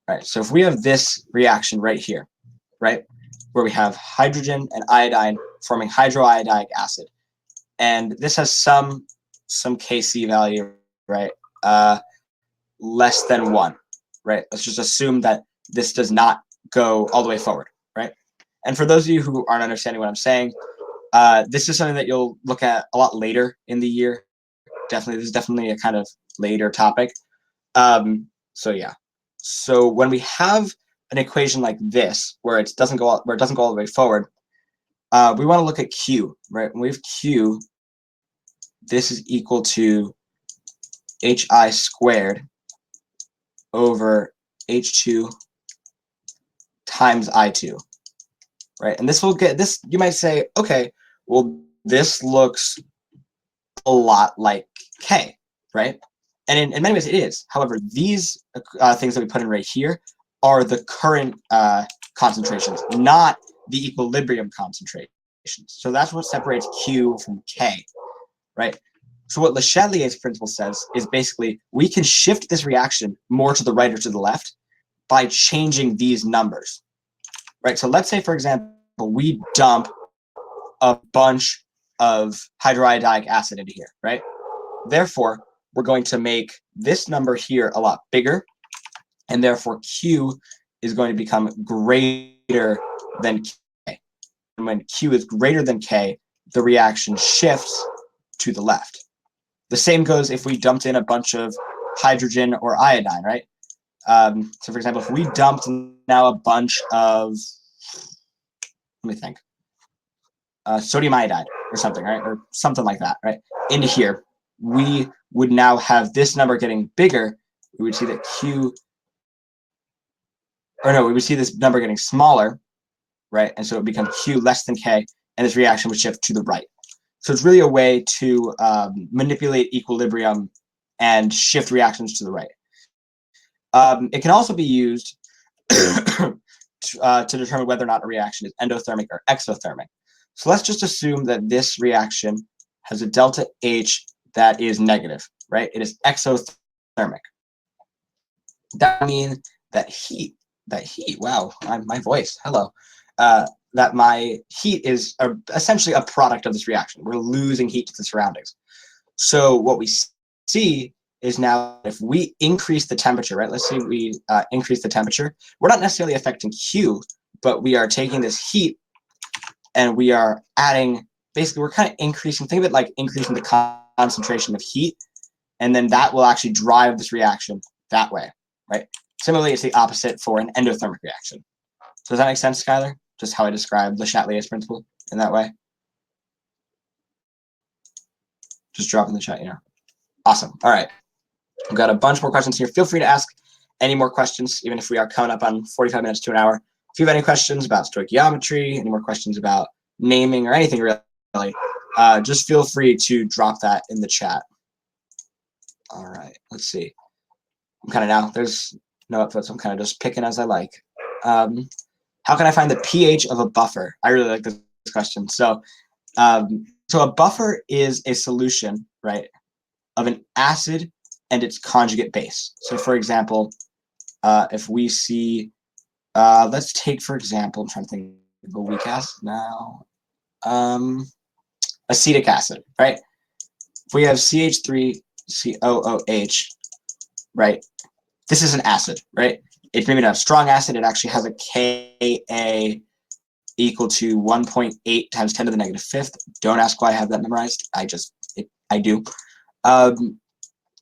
All right. So if we have this reaction right here, right, where we have hydrogen and iodine forming hydroiodic acid, and this has some Kc value, right, less than 1, right? Let's just assume that this does not go all the way forward, right? And for those of you who aren't understanding what I'm saying, this is something that you'll look at a lot later in the year. This is definitely a kind of later topic. So yeah. So when we have an equation like this, where it doesn't go all the way forward, we want to look at Q, right? When we have Q, this is equal to HI squared over H2 times I2, right? And this will get this. You might say, okay, well, this looks a lot like K, right? And in many ways it is. However, these things that we put in right here are the current concentrations, not the equilibrium concentrations. So that's what separates Q from K, right? So what Le Chatelier's principle says is basically we can shift this reaction more to the right or to the left by changing these numbers, right? So let's say, for example, we dump a bunch of hydroiodic acid into here, right? Therefore, we're going to make this number here a lot bigger, and therefore Q is going to become greater than K. And when Q is greater than K, the reaction shifts to the left. The same goes if we dumped in a bunch of hydrogen or iodine, right? So for example, if we dumped now a bunch of, let me think, sodium iodide or something, right? Or something like that, right? Into here, we would now have this number getting bigger. We would see that Q, or no, we would see this number getting smaller, right? And so it would become Q less than K, and this reaction would shift to the right. So it's really a way to manipulate equilibrium and shift reactions to the right. It can also be used to determine whether or not a reaction is endothermic or exothermic. So let's just assume that this reaction has a delta H that is negative, right? It is exothermic. That means that heat, wow, my voice, hello. That my heat is essentially a product of this reaction. We're losing heat to the surroundings. So what we see is now if we increase the temperature, right? Let's say we increase the temperature. We're not necessarily affecting Q, but we are taking this heat and we are adding, basically we're kind of increasing, think of it like increasing the concentration of heat, and then that will actually drive this reaction that way, right? Similarly, it's the opposite for an endothermic reaction. Does that make sense, Skylar? Just how I described the Chatelier's principle in that way? Just drop in the chat, Awesome. All right. We've got a bunch more questions here. Feel free to ask any more questions, even if we are coming up on 45 minutes to an hour. If you have any questions about stoichiometry, any more questions about naming or anything really, just feel free to drop that in the chat. All right, let's see. I'm kind of now, there's no upvotes. I'm kind of just picking as I like. How can I find the pH of a buffer? I really like this question. So, so a buffer is a solution, right, of an acid and its conjugate base. So for example, if we see, let's take, for example, I'm trying to think of a weak acid now, acetic acid, right? If we have CH3COOH, right, this is an acid, right? It's maybe not a strong acid. It actually has a Ka equal to 1.8 times 10 to the negative fifth. Don't ask why I have that memorized. I do.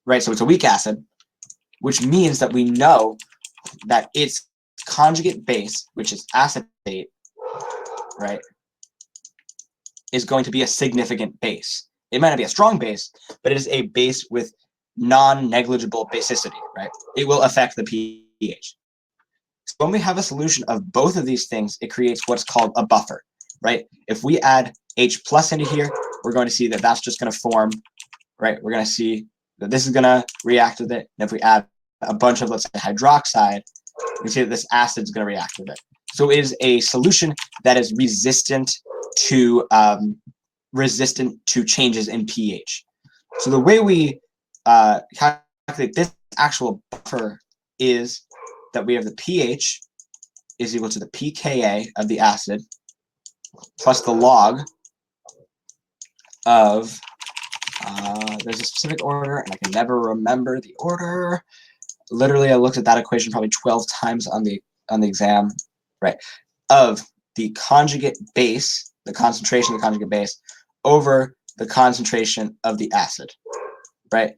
Right, so it's a weak acid, which means that we know that its conjugate base, which is acetate, right, is going to be a significant base. It might not be a strong base, but it is a base with non-negligible basicity, right? It will affect the pH. So when we have a solution of both of these things, it creates what's called a buffer, right? If we add H plus into here, we're going to see that that's just going to form, right? We're going to see that this is going to react with it. And if we add a bunch of, let's say, hydroxide, we see that this acid is going to react with it. So it is a solution that is resistant to changes in pH. So the way we calculate this actual buffer is that we have the pH is equal to the pKa of the acid plus the log of, there's a specific order, and I can never remember the order. Literally, I looked at that equation probably 12 times on the exam, right? Of the conjugate base, the concentration of the conjugate base, over the concentration of the acid, right?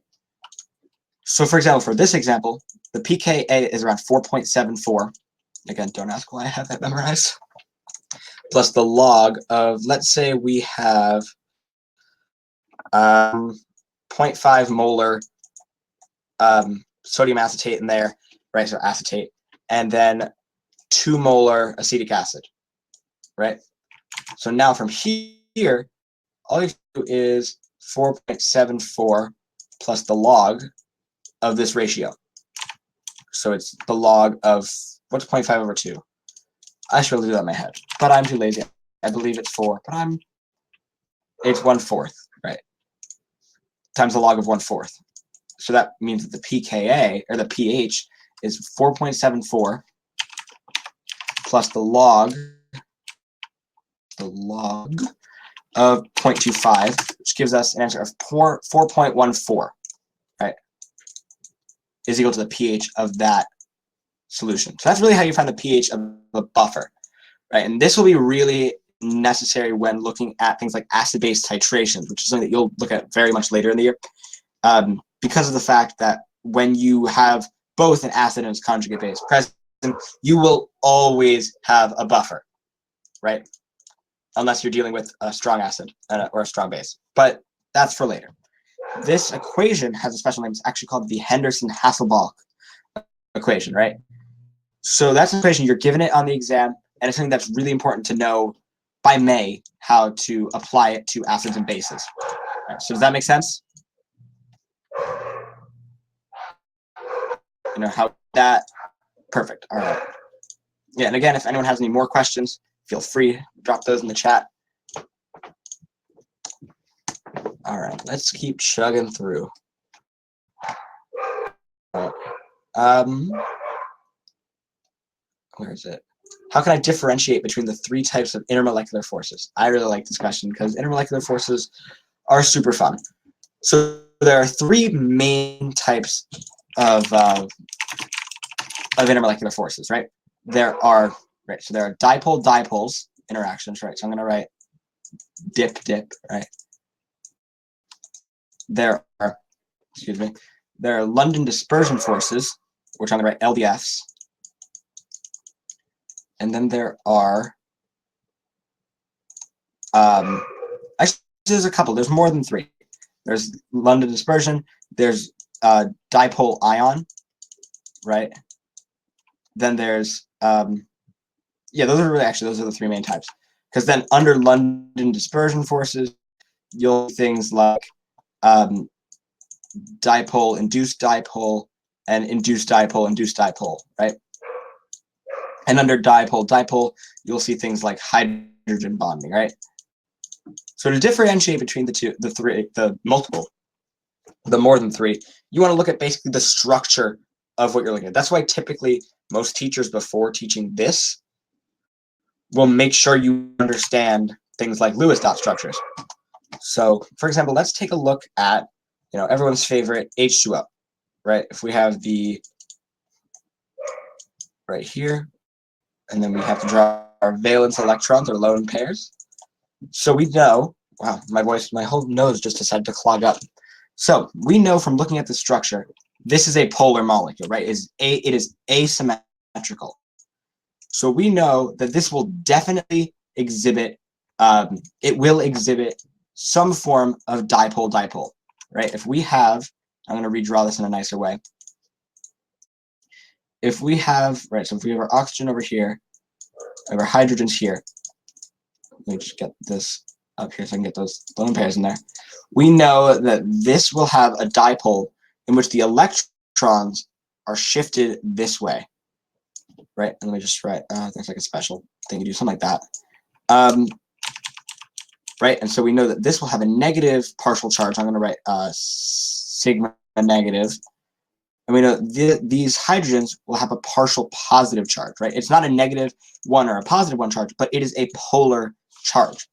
So for example, for this example, the pKa is around 4.74. Again, don't ask why I have that memorized. Plus the log of, let's say we have 0.5 molar sodium acetate in there, right? So acetate, and then 2 molar acetic acid, right? So now from here, all you have to do is 4.74 plus the log of this ratio. So it's the log of, what's 0.5 over 2? I should really do that in my head, but I'm too lazy. I believe it's 4, but it's 1/4, right? Times the log of 1/4. So that means that the pKa, or the pH, is 4.74 plus the log of 0.25, which gives us an answer of 4.14, right? is equal to the pH of that solution. So that's really how you find the pH of a buffer, right? And this will be really necessary when looking at things like acid-base titration, which is something that you'll look at very much later in the year, because of the fact that when you have both an acid and its conjugate base present, you will always have a buffer, right? Unless you're dealing with a strong acid or a strong base. But that's for later. This equation has a special name. It's actually called the Henderson-Hasselbalch equation, right? So that's an equation, you're given it on the exam, and it's something that's really important to know by May how to apply it to acids and bases. Right, so does that make sense? You know how that, perfect, all right. Yeah, and again, if anyone has any more questions, feel free to drop those in the chat. All right, let's keep chugging through. All right. Where is it? How can I differentiate between the three types of intermolecular forces? I really like this question because intermolecular forces are super fun. So there are three main types of intermolecular forces, right? There are dipole-dipoles interactions, right? So I'm going to write dip, right? There are London dispersion forces, which I'm going to write LDFs. And then there are, actually there's a couple, there's more than three. There's London dispersion, there's dipole ion, right? Then there's, those are the three main types. Because then under London dispersion forces, you'll things like dipole, induced dipole, and induced dipole, right? And under dipole, you'll see things like hydrogen bonding, right? So to differentiate between the more than three, you want to look at basically the structure of what you're looking at. That's why typically most teachers before teaching this will make sure you understand things like Lewis dot structures. So for example, let's take a look at, everyone's favorite H2O, right? If we have the right here, and then we have to draw our valence electrons or lone pairs. So we know, wow, my whole nose just decided to clog up. So we know from looking at the structure, this is a polar molecule, right? It is asymmetrical. So we know that this will definitely exhibit, it will exhibit some form of dipole-dipole, right? If we have, I'm going to redraw this in a nicer way. If we have, so if we have our oxygen over here, we have our hydrogens here. Let me just get this up here so I can get those lone pairs in there. We know that this will have a dipole in which the electrons are shifted this way, right? And let me just write, there's like a special thing to do, something like that. Right, and so we know that this will have a negative partial charge. I'm going to write sigma negative. And we know these hydrogens will have a partial positive charge, right? It's not a negative one or a positive one charge, but it is a polar charge.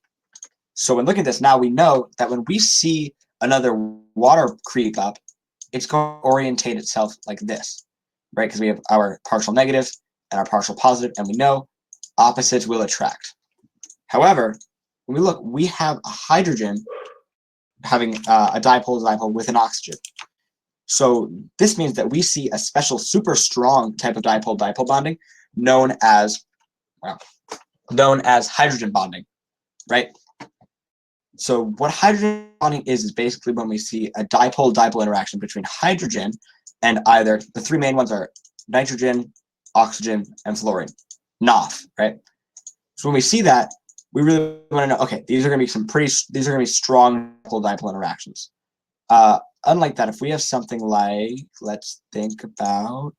So when looking at this now, we know that when we see another water creep up, it's going to orientate itself like this, right? Because we have our partial negative and our partial positive, and we know opposites will attract. However, when we look, we have a hydrogen having a dipole with an oxygen. So this means that we see a special super strong type of dipole bonding known as hydrogen bonding, right? So what hydrogen bonding is basically when we see a dipole interaction between hydrogen and either the three main ones are nitrogen, oxygen, and fluorine, NOF, right? So when we see that, we really want to know, okay, these are going to be strong dipole interactions. Unlike that, if we have something like, let's think about,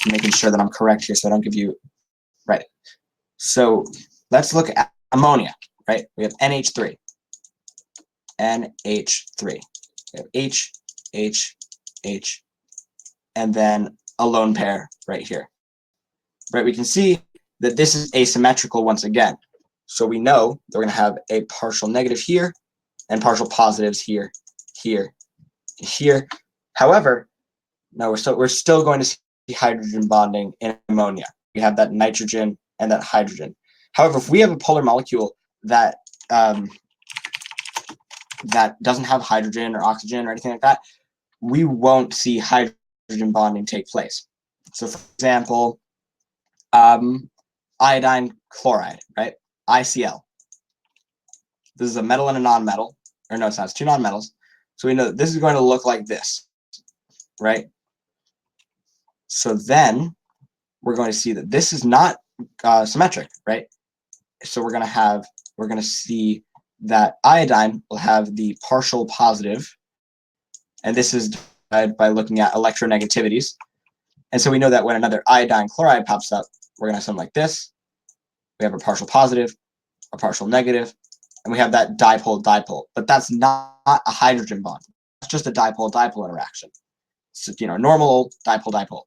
making sure that I'm correct here so I don't give you, right. So let's look at ammonia, right? We have NH3. We have H, and then a lone pair right here. Right, we can see that this is asymmetrical once again. So we know that we're going to have a partial negative here and partial positives here, here, here. However, no, we're still going to see hydrogen bonding in ammonia. We have that nitrogen and that hydrogen. However, if we have a polar molecule that that doesn't have hydrogen or oxygen or anything like that, we won't see hydrogen bonding take place. So, for example, iodine chloride, right? ICl. This is a metal and a non-metal, or no, it's not. It's two non-metals. So we know that this is going to look like this, right? So then we're going to see that this is not symmetric, right? So we're going to see that iodine will have the partial positive, and this is divided by looking at electronegativities. And so we know that when another iodine chloride pops up, we're going to have something like this. We have a partial positive, a partial negative, and we have that dipole-dipole. But that's not a hydrogen bond. It's just a dipole-dipole interaction. So, normal dipole-dipole.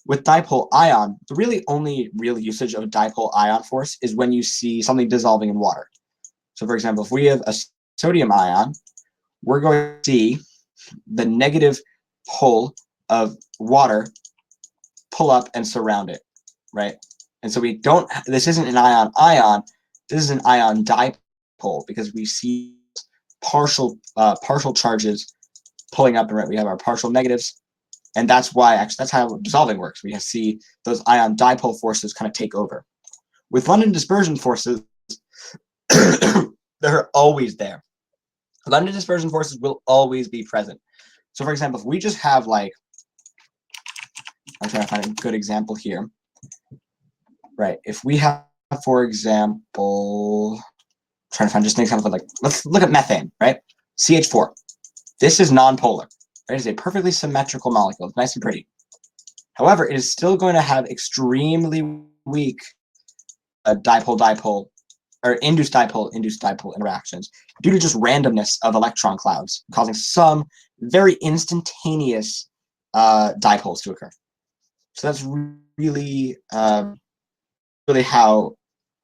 With dipole ion, the really only real usage of a dipole ion force is when you see something dissolving in water. So, for example, if we have a sodium ion, we're going to see the negative pole of water pull up and surround it, right? And so we don't, this isn't an ion-ion, this is an ion dipole, because we see partial charges pulling up, and right, we have our partial negatives, and that's why, actually, that's how dissolving works. We see those ion dipole forces kind of take over. With London dispersion forces, they're always there. London dispersion forces will always be present. So, for example, if we just have I'm trying to find a good example here. Right, if we have, for example, trying to find just an example, let's look at methane, right? CH4. This is nonpolar. Right? It's a perfectly symmetrical molecule. It's nice and pretty. However, it is still going to have extremely weak dipole-dipole or induced dipole interactions due to just randomness of electron clouds, causing some very instantaneous dipoles to occur. So that's really how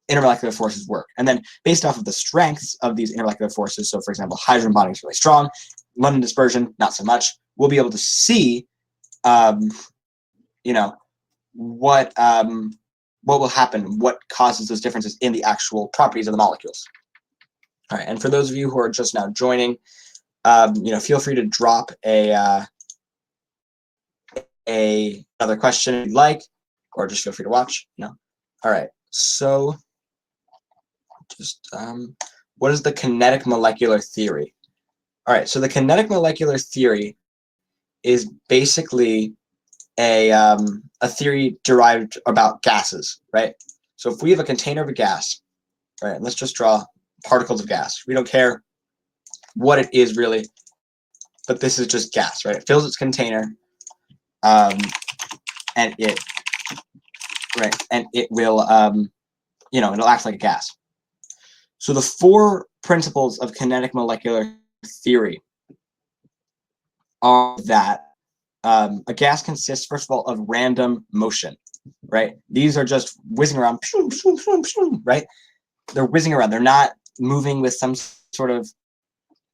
intermolecular forces work. And then based off of the strengths of these intermolecular forces, so for example, hydrogen bonding is really strong, London dispersion, not so much, we'll be able to see, what will happen, what causes those differences in the actual properties of the molecules. All right, and for those of you who are just now joining, feel free to drop another question if you'd like, or just feel free to watch. All right, so just what is the kinetic molecular theory? All right, so the kinetic molecular theory is basically a theory derived about gases, right? So if we have a container of a gas, right, let's just draw particles of gas. We don't care what it is really, but this is just gas, right? It fills its container, and it will, it'll act like a gas. So the four principles of kinetic molecular theory are that a gas consists, first of all, of random motion, right? These are just whizzing around, right? They're whizzing around. They're not moving with some sort of,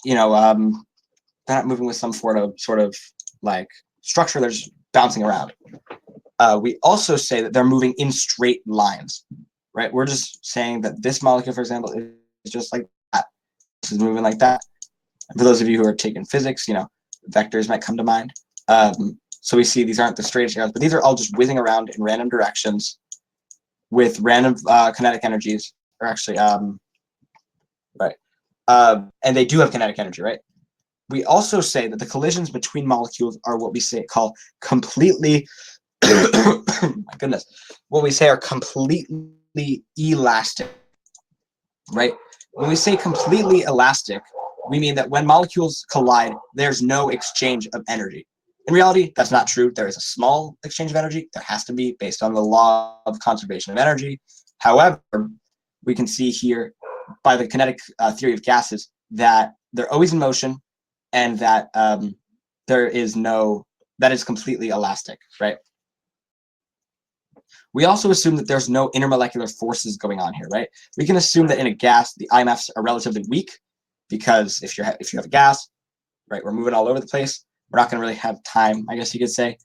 they're not moving with some sort of like structure. They're just bouncing around. We also say that they're moving in straight lines, right? We're just saying that this molecule, for example, is just like that. This is moving like that. And for those of you who are taking physics, vectors might come to mind. So we see these aren't the straightest arrows, but these are all just whizzing around in random directions with random kinetic energies, or actually, right. And they do have kinetic energy, right? We also say that the collisions between molecules are what we call completely, my goodness, what we say are completely elastic, right? When we say completely elastic, we mean that when molecules collide, there's no exchange of energy. In reality, that's not true. There is a small exchange of energy. There has to be, based on the law of conservation of energy. However, we can see here by the kinetic theory of gases that they're always in motion, and that that is completely elastic, right? We also assume that there's no intermolecular forces going on here, right? We can assume that in a gas, the IMFs are relatively weak, because if you have a gas, right, we're moving all over the place. We're not going to really have time, I guess you could say,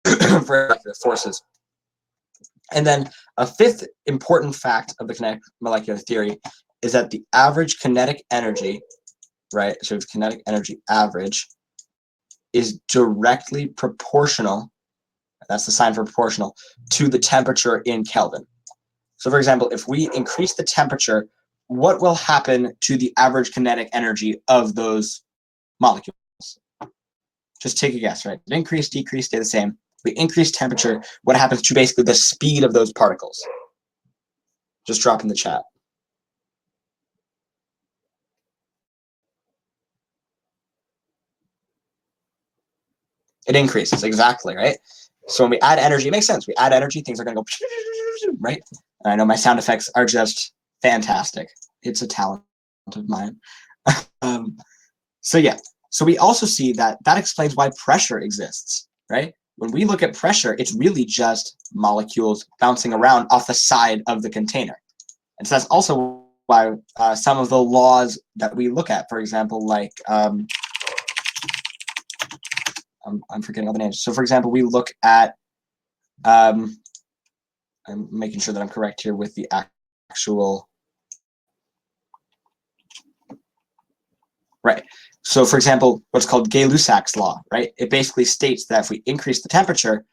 for the forces. And then a fifth important fact of the kinetic molecular theory is that the average kinetic energy, right, so the kinetic energy average is directly proportional, that's the sign for proportional, to the temperature in Kelvin. So for example, if we increase the temperature, what will happen to the average kinetic energy of those molecules? Just take a guess, right? Increase, decrease, stay the same. We increase temperature, what happens to basically the speed of those particles? Just drop in the chat. It increases, exactly, right? So when we add energy, it makes sense. We add energy, things are going to go, right? And I know my sound effects are just fantastic. It's a talent of mine. So yeah, so we also see that that explains why pressure exists, right? When we look at pressure, it's really just molecules bouncing around off the side of the container. And so that's also why some of the laws that we look at, for example, like, I'm forgetting all the names. So for example, we look at, I'm making sure that I'm correct here with the actual, right. So for example, what's called Gay-Lussac's law, right? It basically states that if we increase the temperature,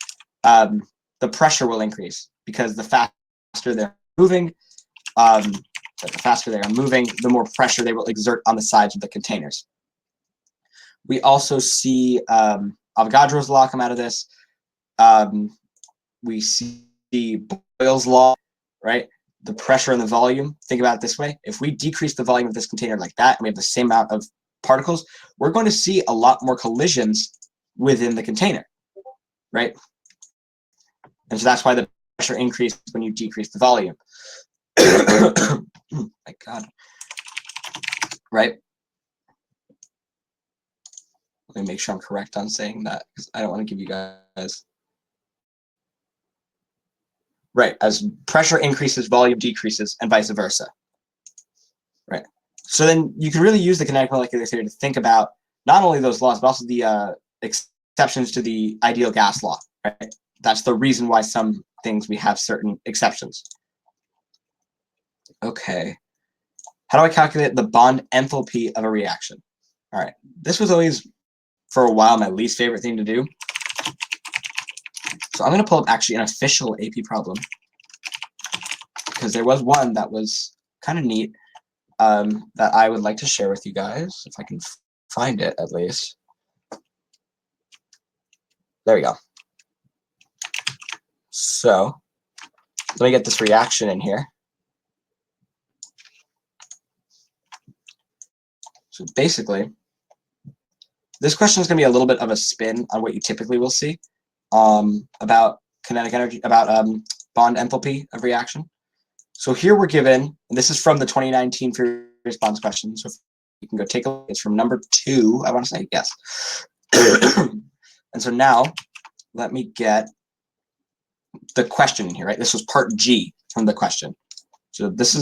the pressure will increase because the faster they're moving, the more pressure they will exert on the sides of the containers. We also see Avogadro's law come out of this. We see Boyle's law, right? The pressure and the volume. Think about it this way. If we decrease the volume of this container like that, and we have the same amount of particles, we're going to see a lot more collisions within the container, right? And so that's why the pressure increases when you decrease the volume. My God. Right? Let me make sure I'm correct on saying that, because I don't want to give you guys... Right, as pressure increases, volume decreases, and vice versa. Right. So then you can really use the kinetic molecular theory to think about not only those laws, but also the exceptions to the ideal gas law. Right. That's the reason why some things we have certain exceptions. Okay. How do I calculate the bond enthalpy of a reaction? All right. This was always, for a while, my least favorite thing to do. So I'm going to pull up actually an official AP problem, because there was one that was kind of neat that I would like to share with you guys, if I can find it at least. There we go. So let me get this reaction in here. So basically, this question is going to be a little bit of a spin on what you typically will see about kinetic energy, about bond enthalpy of reaction. So here we're given, and this is from the 2019 free response question. So you can go take a look. It's from number 2, I want to say, yes. And so now let me get the question in here, right? This was part G from the question. So this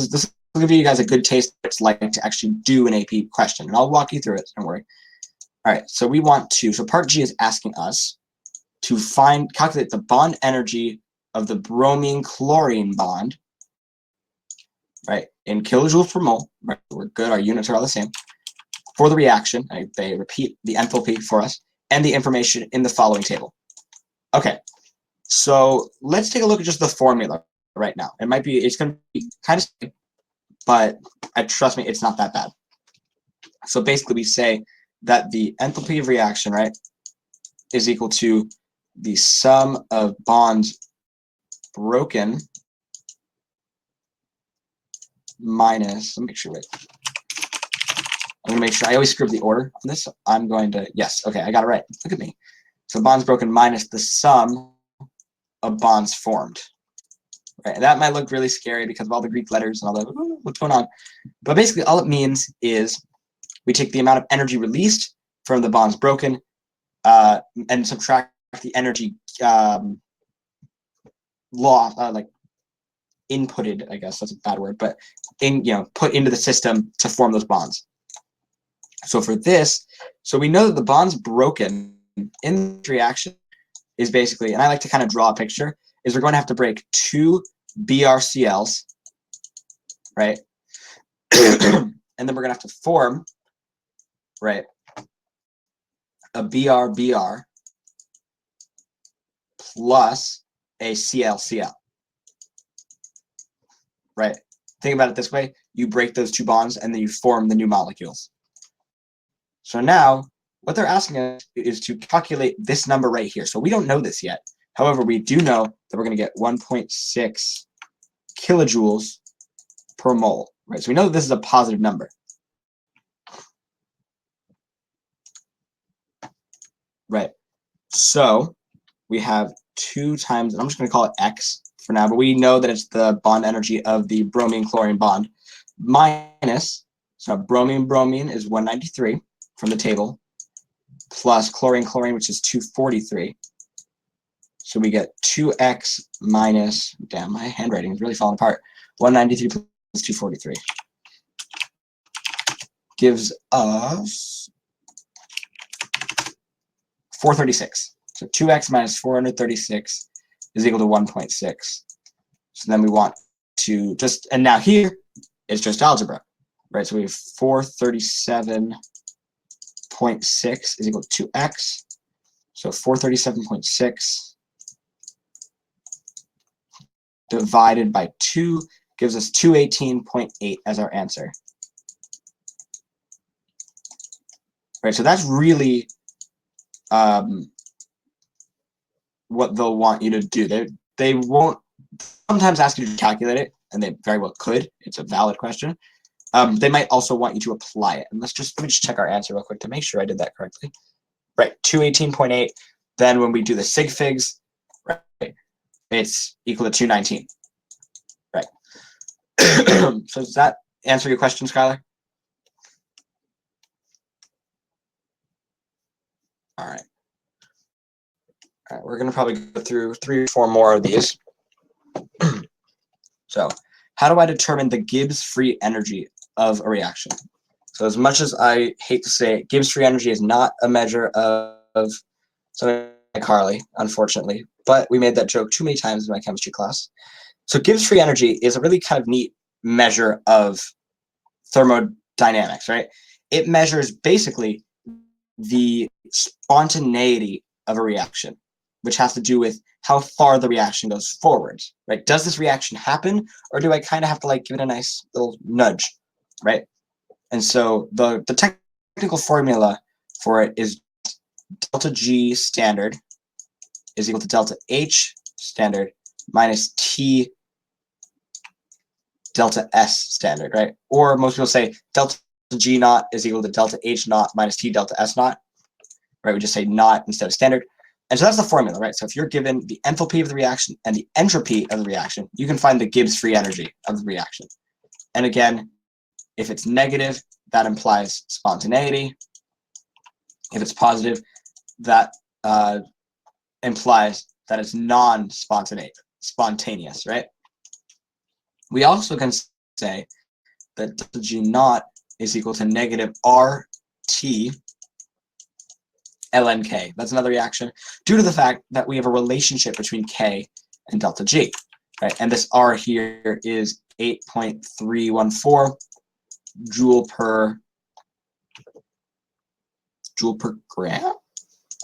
will give you guys a good taste of what it's like to actually do an AP question, and I'll walk you through it, don't worry. All right, so we want to, so part G is asking us to calculate the bond energy of the bromine-chlorine bond, right, in kilojoules per mole. Right, we're good, our units are all the same. For the reaction, right, they repeat the enthalpy for us, and the information in the following table. Okay, so let's take a look at just the formula right now. It's going to be kind of, but trust me, it's not that bad. So basically we say that the enthalpy of reaction, right, is equal to the sum of bonds broken minus, let me make sure, wait. I'm going to make sure, I always screw up the order on this. I'm going to, yes, okay, I got it right. Look at me. So bonds broken minus the sum of bonds formed. Right, and that might look really scary because of all the Greek letters and all the, what's going on? But basically all it means is we take the amount of energy released from the bonds broken and subtract the energy like inputted, I guess that's a bad word, but put into the system to form those bonds. So for this, so we know that the bond's broken in this reaction is basically, and I like to kind of draw a picture, is we're going to have to break two BRCLs, right? And then we're going to have to form, right, a BR-BR plus a CL-CL, right? Think about it this way. You break those two bonds, and then you form the new molecules. So now, what they're asking us is to calculate this number right here. So we don't know this yet. However, we do know that we're going to get 1.6 kilojoules per mole, right? So we know that this is a positive number. Right. So we have 2 times, and I'm just going to call it X for now, but we know that it's the bond energy of the bromine-chlorine bond minus, so bromine-bromine is 193 from the table, plus chlorine-chlorine, which is 243. So we get 2x minus, damn, my handwriting is really falling apart, 193 plus 243 gives us 436. So 2x minus 436 is equal to 1.6. So then we want to just, and now here it's just algebra, right? So we have 437.6 is equal to 2x. So 437.6 divided by 2 gives us 218.8 as our answer. Right, so that's really what they'll want you to do. They won't sometimes ask you to calculate it, and they very well could. It's a valid question. They might also want you to apply it. And let me just check our answer real quick to make sure I did that correctly. Right, 218.8. Then when we do the sig figs, right, it's equal to 219. Right. So does that answer your question, Skylar? All right. All right, we're going to probably go through 3 or 4 more of these. So, how do I determine the Gibbs free energy of a reaction? So, as much as I hate to say it, Gibbs free energy is not a measure of something like Harley, unfortunately, but we made that joke too many times in my chemistry class. So, Gibbs free energy is a really kind of neat measure of thermodynamics, right? It measures basically the spontaneity of a reaction, which has to do with how far the reaction goes forwards, right? Does this reaction happen, or do I kind of have to like give it a nice little nudge, right? And so the technical formula for it is delta G standard is equal to delta H standard minus T delta S standard, right? Or most people say delta G naught is equal to delta H naught minus T delta S naught, right? We just say naught instead of standard. And so that's the formula, right? So if you're given the enthalpy of the reaction and the entropy of the reaction, you can find the Gibbs free energy of the reaction. And again, if it's negative, that implies spontaneity. If it's positive, that implies that it's non-spontaneous, right? We also can say that delta G naught is equal to negative RT ln K. That's another reaction due to the fact that we have a relationship between K and delta G, right? And this R here is 8.314 joule per gram.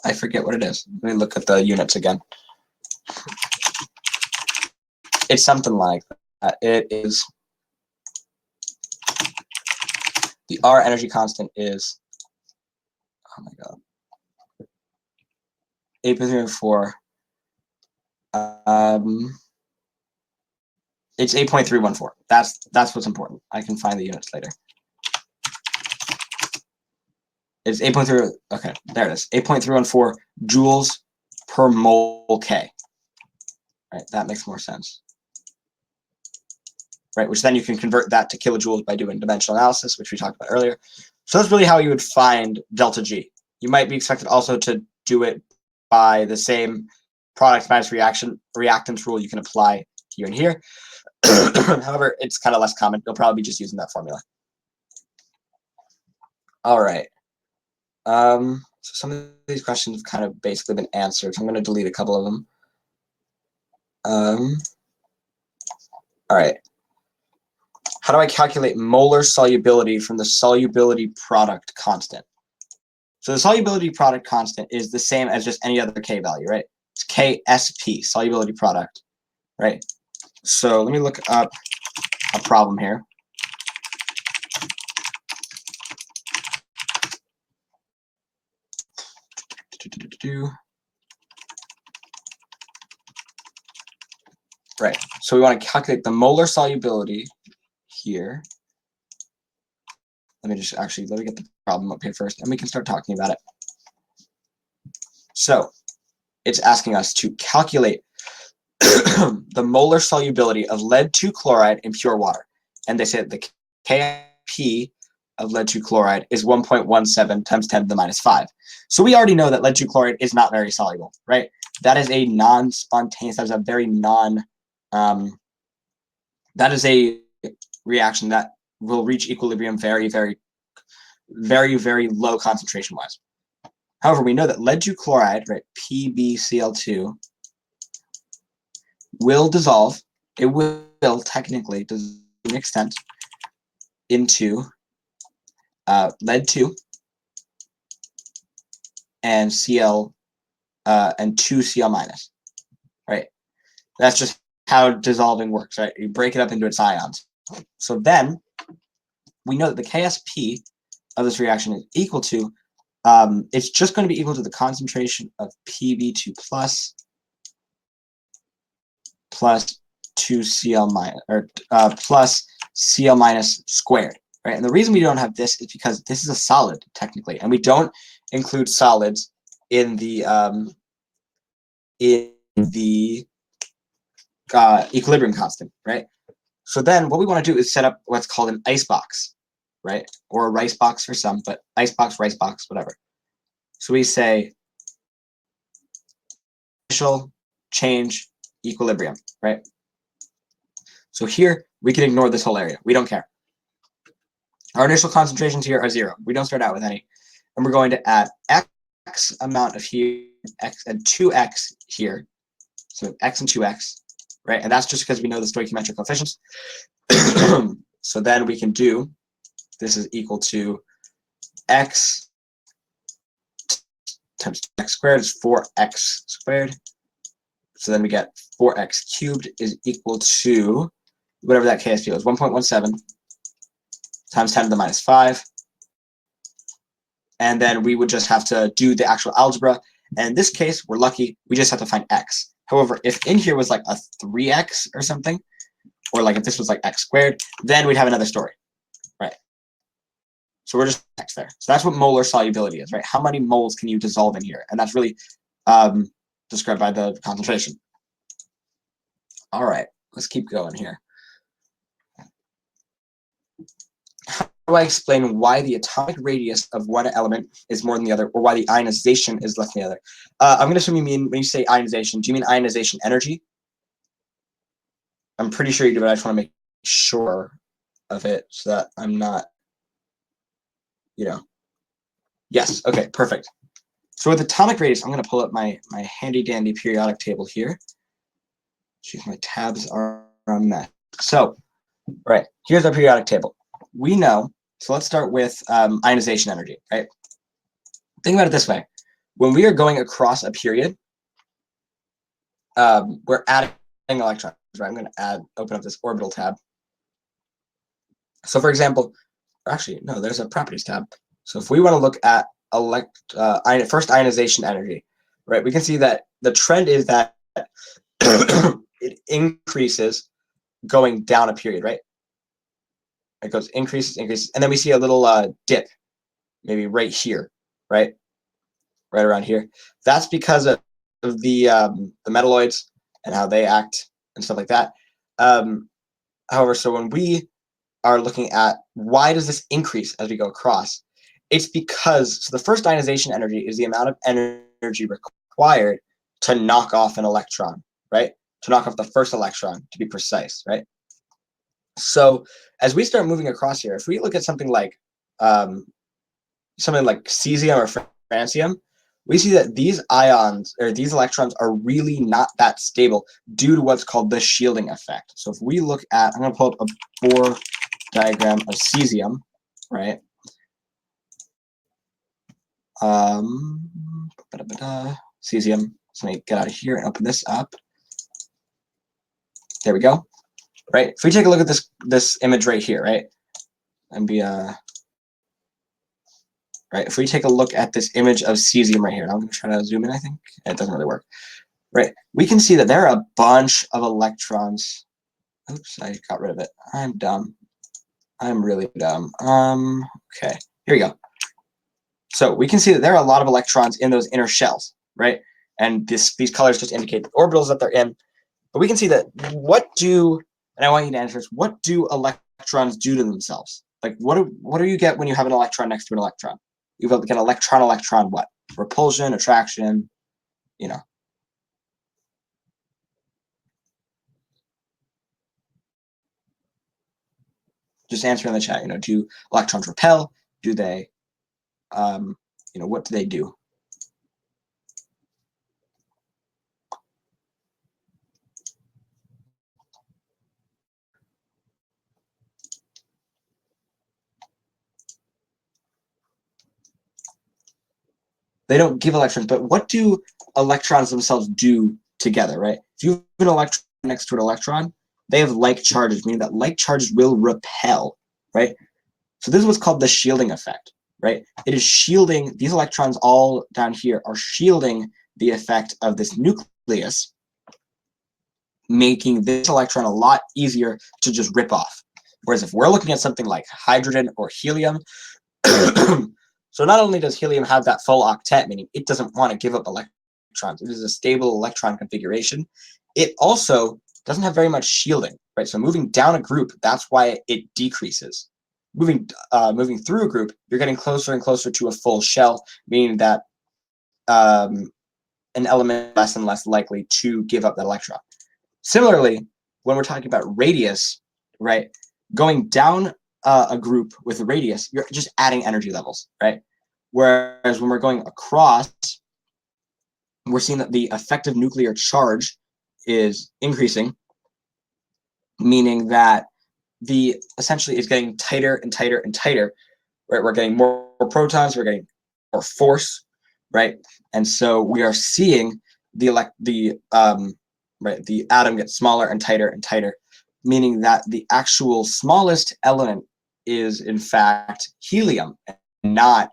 I forget what it is. Let me look at the units again. It's something like that. It is, the R energy constant is, oh my god, 8.314. It's 8.314. That's what's important. I can find the units later. It's 8.3. Okay, there it is. 8.314 joules per mole K. Right, that makes more sense. Right, which then you can convert that to kilojoules by doing dimensional analysis, which we talked about earlier. So that's really how you would find delta G. You might be expected also to do it by the same product minus reactants rule you can apply here and here. However, it's kind of less common. You'll probably be just using that formula. All right. So some of these questions have kind of basically been answered. So I'm going to delete a couple of them. All right. How do I calculate molar solubility from the solubility product constant? So the solubility product constant is the same as just any other K value, right? It's KSP, solubility product, right? So let me look up a problem here. Right, so we want to calculate the molar solubility here. Let me get the problem up here first, and we can start talking about it. So it's asking us to calculate the molar solubility of lead 2 chloride in pure water. And they say that the Kp of lead 2 chloride is 1.17 times 10 to the minus 5. So we already know that lead 2 chloride is not very soluble, right? That is a non-spontaneous, that is a very that is a reaction that will reach equilibrium very, very, very, very low concentration wise. However, we know that lead 2 chloride, right, PbCl2, will dissolve. It will technically, to an extent, into lead 2 and Cl and 2 Cl minus, right? That's just how dissolving works, right? You break it up into its ions. So then we know that the KSP of this reaction is equal to, it's just going to be equal to the concentration of Pb2 plus 2 Cl minus, or plus Cl minus squared, right? And the reason we don't have this is because this is a solid technically, and we don't include solids in the equilibrium constant, right? So then what we want to do is set up what's called an ice box, right? Or a rice box for some, but ice box, rice box, whatever. So we say initial change equilibrium, right? So here we can ignore this whole area. We don't care. Our initial concentrations here are 0. We don't start out with any. And we're going to add x amount of here, x and 2x here. So x and 2x, right? And that's just because we know the stoichiometric coefficients. So then we can do, this is equal to x times x squared is 4x squared. So then we get 4x cubed is equal to whatever that KSP is, 1.17 times 10 to the minus 5. And then we would just have to do the actual algebra. And in this case, we're lucky, we just have to find x. However, if in here was like a 3x or something, or like if this was like x squared, then we'd have another story, right? So we're just x there. So that's what molar solubility is, right? How many moles can you dissolve in here? And that's really described by the concentration. All right, let's keep going here. How do I explain why the atomic radius of one element is more than the other, or why the ionization is less than the other? I'm going to assume you mean, when you say ionization, do you mean ionization energy? I'm pretty sure you do, but I just want to make sure of it so that I'm not, Yes, okay, perfect. So with atomic radius, I'm going to pull up my handy dandy periodic table here. Jeez, my tabs are a mess. So, right, here's our periodic table. We know, so let's start with ionization energy, right? Think about it this way. When we are going across a period, we're adding electrons, right? I'm going to open up this orbital tab. So for example, actually, no, there's a properties tab. So if we want to look at first ionization energy, right, we can see that the trend is that it increases going down a period, right? It goes increases, and then we see a little dip, maybe right here, right around here. That's because of the metalloids and how they act and stuff like that. However, so when we are looking at why does this increase as we go across, it's because, so the first ionization energy is the amount of energy required to knock off an electron, right? To knock off the first electron, to be precise, right? So as we start moving across here, if we look at something like something like cesium or francium, we see that these ions or these electrons are really not that stable due to what's called the shielding effect. So if we look at, I'm going to pull up a Bohr diagram of cesium, right? Cesium. So let me get out of here and open this up. There we go. Right. If we take a look at this image right here, right, and right. If we take a look at this image of cesium right here, and I'm going to try to zoom in. I think it doesn't really work. Right. We can see that there are a bunch of electrons. Oops, I got rid of it. I'm dumb. I'm really dumb. Okay. Here we go. So we can see that there are a lot of electrons in those inner shells, right? And these colors just indicate the orbitals that they're in. But we can see that and I want you to answer this, what do electrons do to themselves? Like what do you get when you have an electron next to an electron? You get electron what? Repulsion, attraction, you know. Just answer in the chat, do electrons repel? Do they, what do they do? They don't give electrons, but what do electrons themselves do together, right? If you have an electron next to an electron, they have like charges, meaning that like charges will repel, right? So this is what's called the shielding effect, right? It is shielding, these electrons all down here are shielding the effect of this nucleus, making this electron a lot easier to just rip off. Whereas if we're looking at something like hydrogen or helium, so not only does helium have that full octet, meaning it doesn't want to give up electrons, it is a stable electron configuration, it also doesn't have very much shielding, right? So moving down a group, that's why it decreases. Moving through a group, you're getting closer and closer to a full shell, meaning that an element less and less likely to give up that electron. Similarly, when we're talking about radius, right, going down a group with a radius, you're just adding energy levels, right? Whereas when we're going across, we're seeing that the effective nuclear charge is increasing, meaning that essentially is getting tighter and tighter and tighter, right? We're getting more protons, we're getting more force, right? And so we are seeing the atom get smaller and tighter, meaning that the actual smallest element is in fact helium and not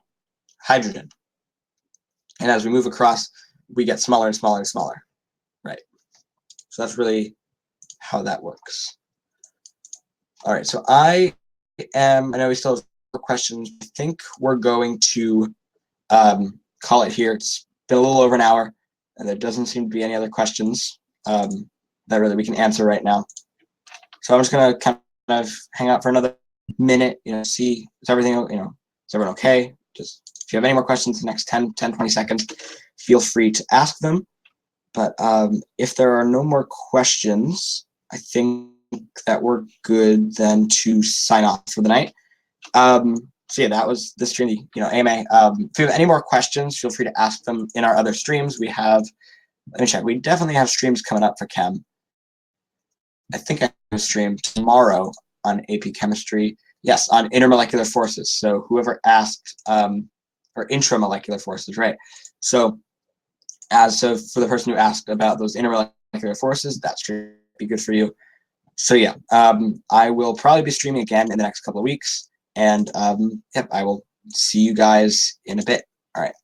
hydrogen. And as we move across, we get smaller and smaller and smaller, right? So that's really how that works. All right, so I know we still have questions. I think we're going to call it here. It's been a little over an hour, and there doesn't seem to be any other questions that really we can answer right now. So I'm just gonna kind of hang out for another minute, see is everything, is everyone okay? Just if you have any more questions in the next 10, 20 seconds, feel free to ask them. But if there are no more questions, I think that we're good then to sign off for the night. So yeah, that was the stream, AMA. If you have any more questions, feel free to ask them in our other streams. We have, let me check, we definitely have streams coming up for Chem. I think I have a stream tomorrow on AP Chemistry. Yes, on intermolecular forces. So whoever asked, or intramolecular forces, right? So for the person who asked about those intermolecular forces, that stream would be good for you. So yeah, I will probably be streaming again in the next couple of weeks. And yep, I will see you guys in a bit. All right.